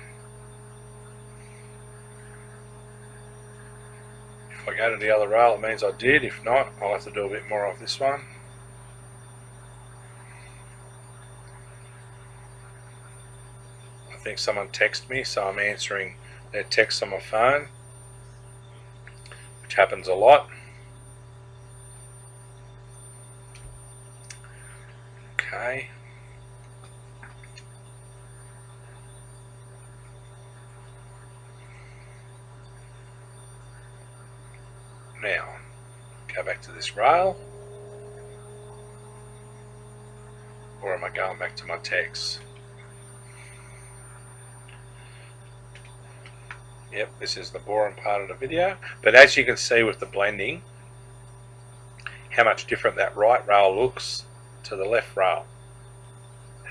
If I go to the other rail, it means I did. If not, I'll have to do a bit more of this one. I think someone texted me, so I'm answering their text on my phone, which happens a lot. Okay. Now, go back to this rail. Or am I going back to my text? Yep, this is the boring part of the video. But as you can see with the blending, how much different that right rail looks to the left rail.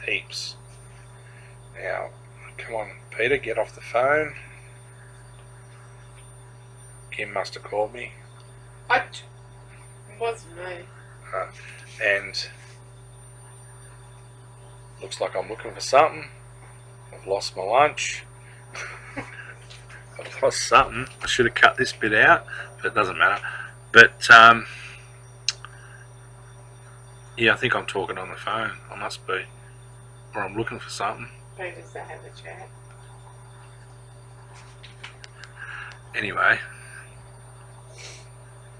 Heaps. Now, come on, Peter, get off the phone. Kim must have called me. It wasn't me. And looks like I'm looking for something. I've lost my lunch. I've lost something. I should have cut this bit out, but it doesn't matter. But yeah, I think I'm talking on the phone. I must be, or I'm looking for something. Peter's to have a chat. Anyway,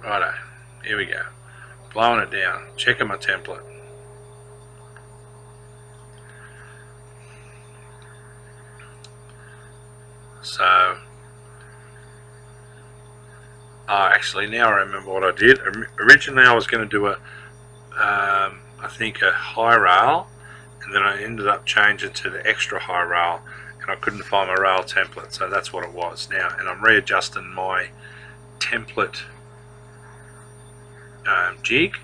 righto, here we go. Blowing it down, checking my template. So, actually now I remember what I did. Originally I was going to do I think a high rail, and then I ended up changing to the extra high rail, and I couldn't find my rail template, so that's what it was now. And I'm readjusting my template jig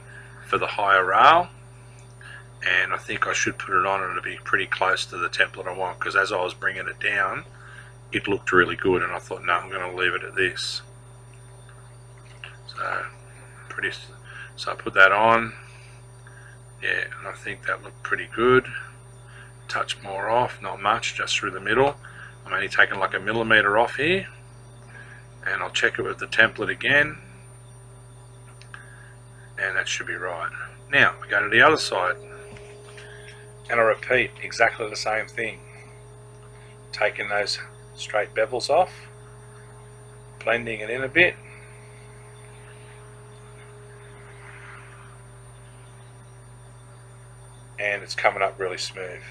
for the higher rail, and I think I should put it on and it'll be pretty close to the template I want, because as I was bringing it down it looked really good, and I thought, no, I'm going to leave it at this. So I put that on. Yeah, and I think that looked pretty good. Touch more off, not much, just through the middle. I'm only taking like 1 millimeter off here, and I'll check it with the template again, and that should be right. Now we go to the other side, and I repeat exactly the same thing. Taking those straight bevels off, blending it in a bit, and it's coming up really smooth.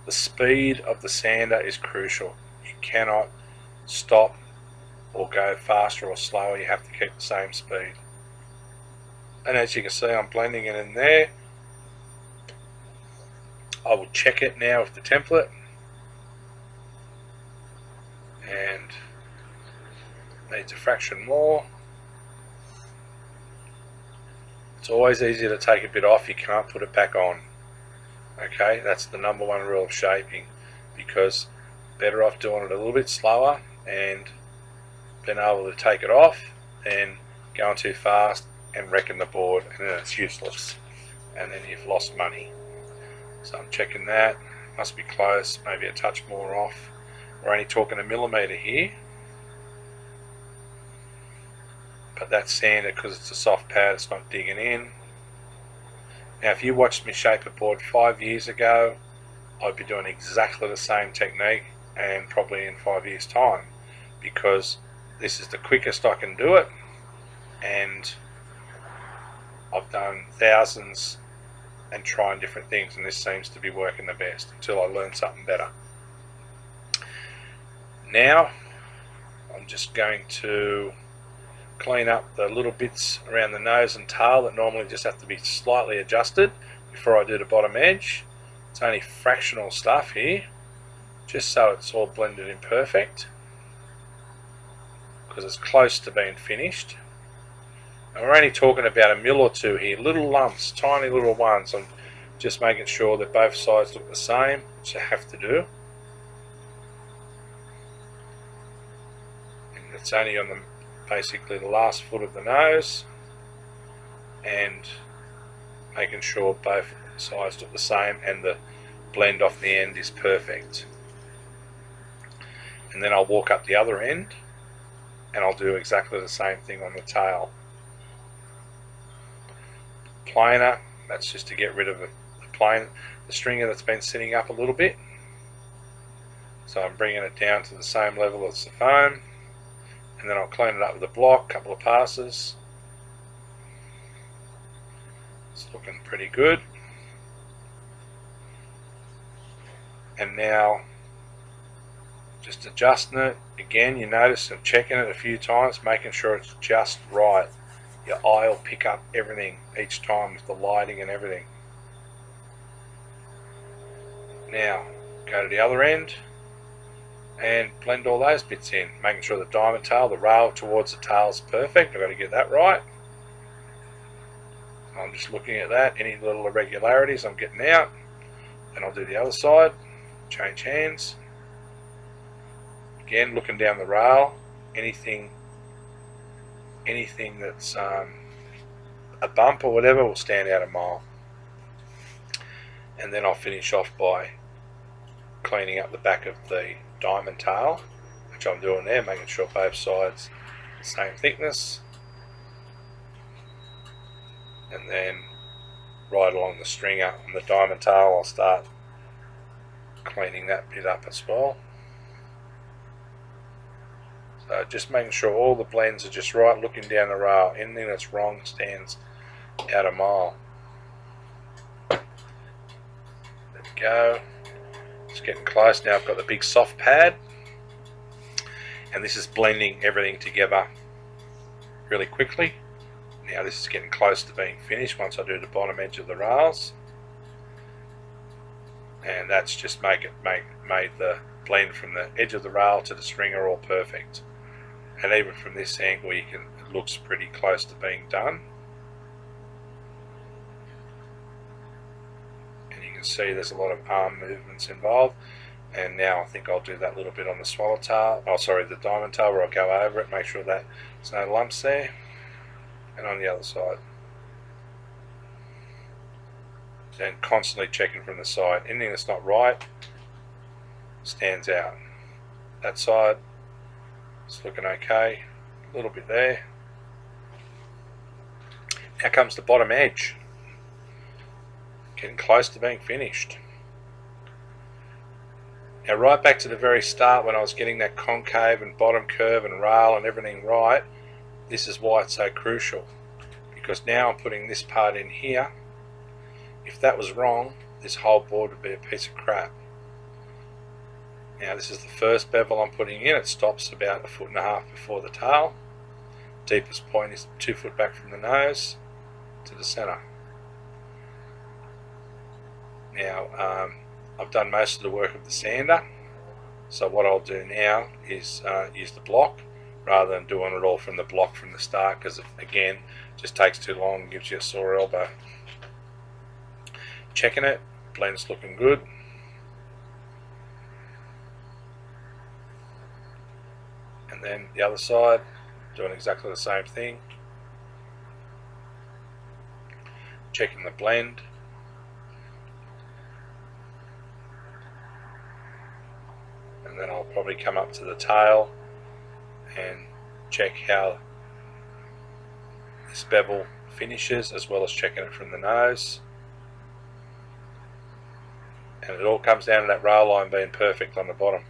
The speed of the sander is crucial. You cannot stop or go faster or slower. You have to keep the same speed. And as you can see, I'm blending it in there. I will check it now with the template, and needs a fraction more. It's always easier to take a bit off. You can't put it back on. Okay, that's the number one rule of shaping, because better off doing it a little bit slower and being able to take it off than going too fast and wrecking the board, and then it's useless, and then you've lost money. So I'm checking that. Must be close, maybe a touch more off. We're only talking 1 millimeter here, but that's sanded because it's a soft pad, it's not digging in. Now if you watched me shape a board 5 years ago, I'd be doing exactly the same technique, and probably in 5 years time, because this is the quickest I can do it, and I've done thousands and trying different things, and this seems to be working the best until I learn something better. Now I'm just going to clean up the little bits around the nose and tail that normally just have to be slightly adjusted before I do the bottom edge. It's only fractional stuff here, just so it's all blended in perfect, because it's close to being finished. And we're only talking about 1 mil or 2 here, little lumps, tiny little ones. I'm just making sure that both sides look the same, which I have to do. And it's only on basically the last foot of the nose, and making sure both sides look the same, and the blend off the end is perfect. And then I'll walk up the other end and I'll do exactly the same thing on the tail. Planer, that's just to get rid of the stringer that's been sitting up a little bit. So I'm bringing it down to the same level as the foam, and then I'll clean it up with a block, couple of passes. It's looking pretty good. And now just adjusting it. Again, you notice I'm checking it a few times, making sure it's just right. Your eye will pick up everything each time with the lighting and everything. Now go to the other end and blend all those bits in, making sure the diamond tail, the rail towards the tail is perfect. I've got to get that right. I'm just looking at that, any little irregularities I'm getting out, and I'll do the other side, change hands. Again, looking down the rail, anything that's a bump or whatever will stand out a mile. And then I'll finish off by cleaning up the back of the diamond tail, which I'm doing there, making sure both sides are the same thickness. And then right along the stringer on the diamond tail, I'll start cleaning that bit up as well. So just making sure all the blends are just right, looking down the rail. Anything that's wrong stands out a mile. There we go. It's getting close now. I've got the big soft pad, and this is blending everything together really quickly. Now this is getting close to being finished once I do the bottom edge of the rails, and that's just made the blend from the edge of the rail to the stringer all perfect. And even from this angle, it looks pretty close to being done. And you can see there's a lot of arm movements involved. And now I think I'll do that little bit on the swallowtail, the diamond tail, where I'll go over it, make sure that there's no lumps there. And on the other side. And constantly checking from the side. Anything that's not right stands out. That side, it's looking okay. A little bit there. Now comes the bottom edge. Getting close to being finished. Now right back to the very start, when I was getting that concave and bottom curve and rail and everything right, this is why it's so crucial, because now I'm putting this part in here. If that was wrong, this whole board would be a piece of crap. Now this is the first bevel I'm putting in. It stops about 1.5 foot before the tail. Deepest point is 2 foot back from the nose to the center. Now I've done most of the work of the sander, so what I'll do now is use the block rather than doing it all from the block from the start, because again, it just takes too long and gives you a sore elbow. Checking it, blend's looking good. And then the other side, doing exactly the same thing. Checking the blend. And then I'll probably come up to the tail and check how this bevel finishes, as well as checking it from the nose. And it all comes down to that rail line being perfect on the bottom.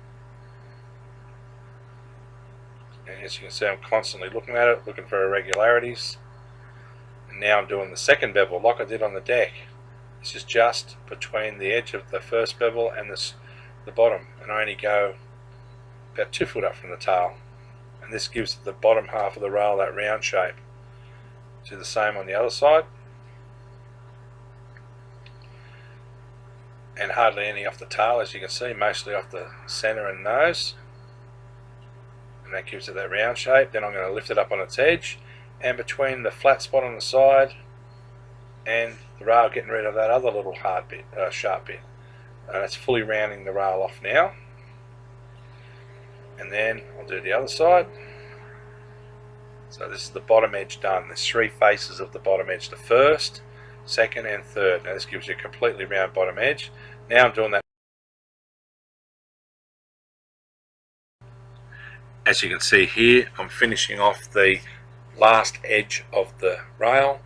And as you can see, I'm constantly looking at it, looking for irregularities. And now I'm doing the second bevel like I did on the deck. This is just between the edge of the first bevel and the bottom, and I only go about 2 foot up from the tail. And this gives the bottom half of the rail that round shape. Do the same on the other side. And hardly any off the tail, as you can see, mostly off the center and nose. And that gives it that round shape. Then I'm going to lift it up on its edge, and between the flat spot on the side and the rail, getting rid of that other little hard bit, sharp bit. That's fully rounding the rail off now. And then I'll do the other side. So this is the bottom edge done. There's 3 faces of the bottom edge, the first, second and third. Now this gives you a completely round bottom edge. Now I'm doing that. As you can see here, I'm finishing off the last edge of the rail.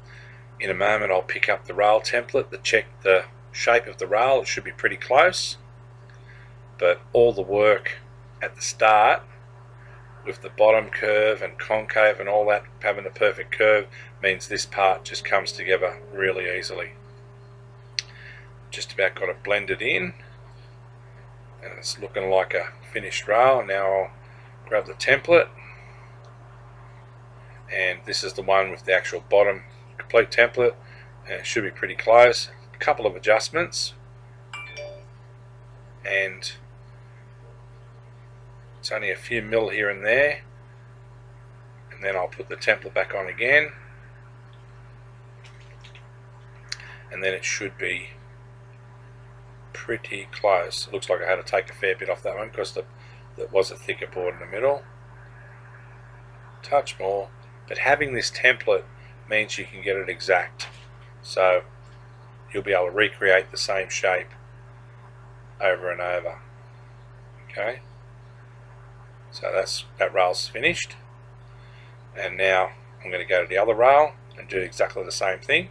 In a moment I'll pick up the rail template to check the shape of the rail. It should be pretty close, but all the work at the start with the bottom curve and concave and all that having a perfect curve means this part just comes together really easily. Just about got it blended in and it's looking like a finished rail. Now I'll grab the template, and this is the one with the actual bottom complete template, and it should be pretty close. A couple of adjustments, and it's only a few mil here and there, and then I'll put the template back on again, and then it should be pretty close. It looks like I had to take a fair bit off that one because there was a thicker board in the middle. Touch more, but having this template means you can get it exact, so you'll be able to recreate the same shape over and over. Okay, so that rail's finished, and now I'm going to go to the other rail and do exactly the same thing.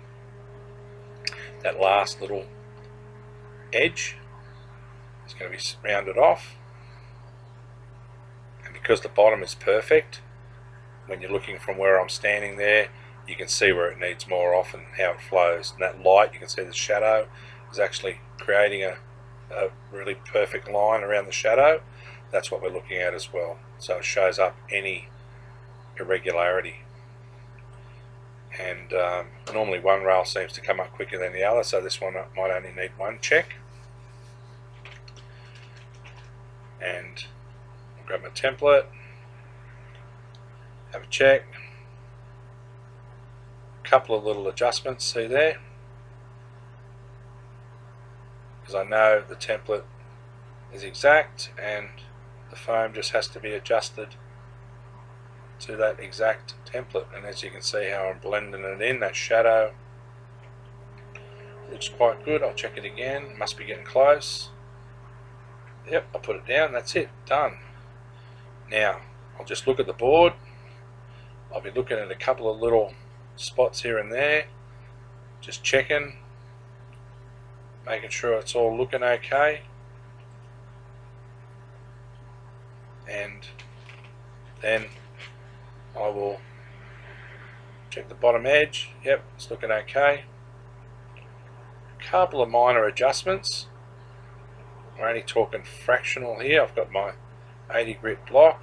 That last little edge is going to be rounded off, and because the bottom is perfect, when you're looking from where I'm standing there, you can see where it needs more off and how it flows. And that light, you can see the shadow is actually creating a really perfect line around the shadow. That's what we're looking at as well. So it shows up any irregularity. And normally one rail seems to come up quicker than the other, so this one might only need one check. And I'll grab my template, have a check. Couple of little adjustments, see there, because I know the template is exact and the foam just has to be adjusted to that exact template. And as you can see how I'm blending it in, that shadow looks quite good. I'll check it again, must be getting close. Yep, I'll put it down, that's it, done. Now I'll just look at the board. I'll be looking at a couple of little spots here and there, just checking, making sure it's all looking okay, and then I will check the bottom edge. Yep, it's looking okay. A couple of minor adjustments. We're only talking fractional here. I've got my 80 grit block,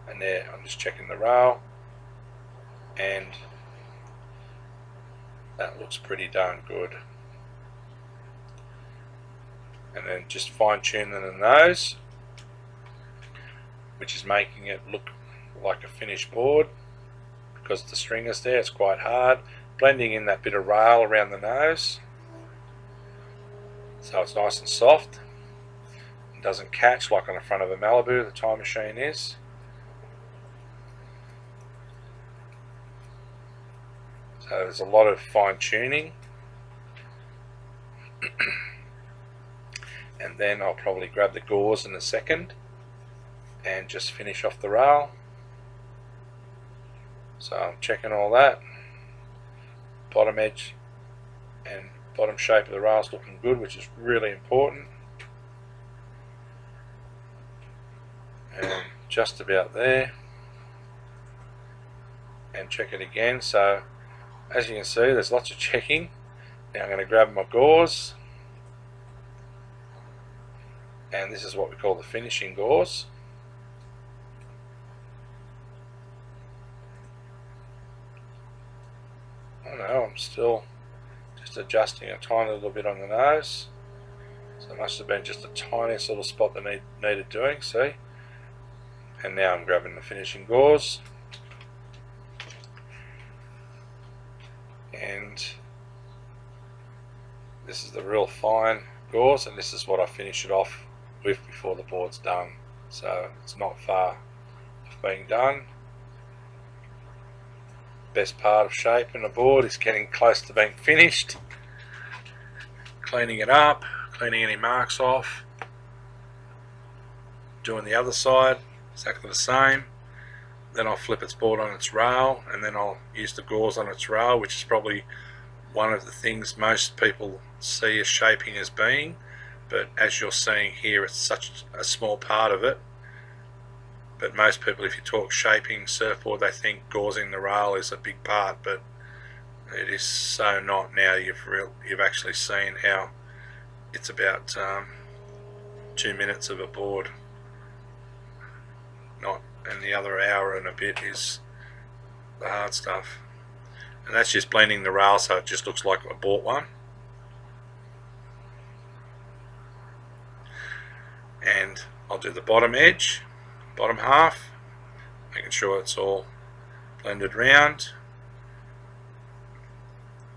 and there I'm just checking the rail, and that looks pretty darn good. And then just fine tuning the nose, which is making it look like a finished board. Because the string is there, it's quite hard. Blending in that bit of rail around the nose, so it's nice and soft. It doesn't catch like on the front of a Malibu, the Time Machine is. So there's a lot of fine tuning. And then I'll probably grab the gauze in a second and just finish off the rail. So I'm checking all that. Bottom edge and bottom shape of the rail is looking good, which is really important. And just about there. And check it again. So as you can see, there's lots of checking. Now I'm going to grab my gauze, and this is what we call the finishing gauze. I don't know, I'm still just adjusting a tiny little bit on the nose, so it must have been just the tiniest little spot that needed doing, see? And now I'm grabbing the finishing gauze, and this is the real fine gauze, and this is what I finish it off with before the board's done. So it's not far off being done. Best part of shaping a board is getting close to being finished. Cleaning it up, cleaning any marks off. Doing the other side, exactly the same. Then I'll flip its board on its rail, and then I'll use the gauze on its rail, which is probably one of the things most people see as shaping as being, but as you're seeing here, it's such a small part of it. But most people, if you talk shaping surfboard, they think gauzing the rail is a big part, but it is so not. Now you've actually seen how it's about 2 minutes of a board, and the other hour and a bit is the hard stuff. And that's just blending the rail so it just looks like I bought one. And I'll do the bottom edge, bottom half, making sure it's all blended round,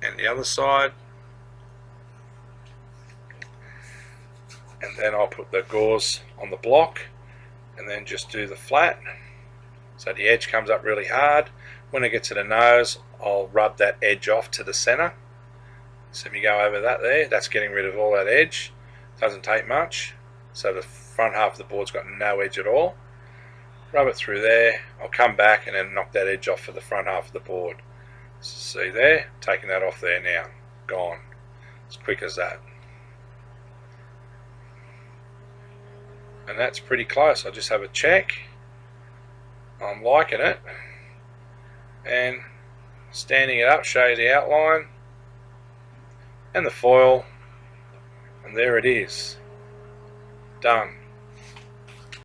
and the other side. And then I'll put the gauze on the block and then just do the flat so the edge comes up really hard. When it gets to the nose, I'll rub that edge off to the center. So if you go over that there, that's getting rid of all that edge. Doesn't take much, so the front half of the board's got no edge at all. Rub it through there. I'll come back and then knock that edge off for the front half of the board. See there, taking that off there now, gone. As quick as that. And that's pretty close. I'll just have a check. I'm liking it. And standing it up, show you the outline and the foil, and there it is, done.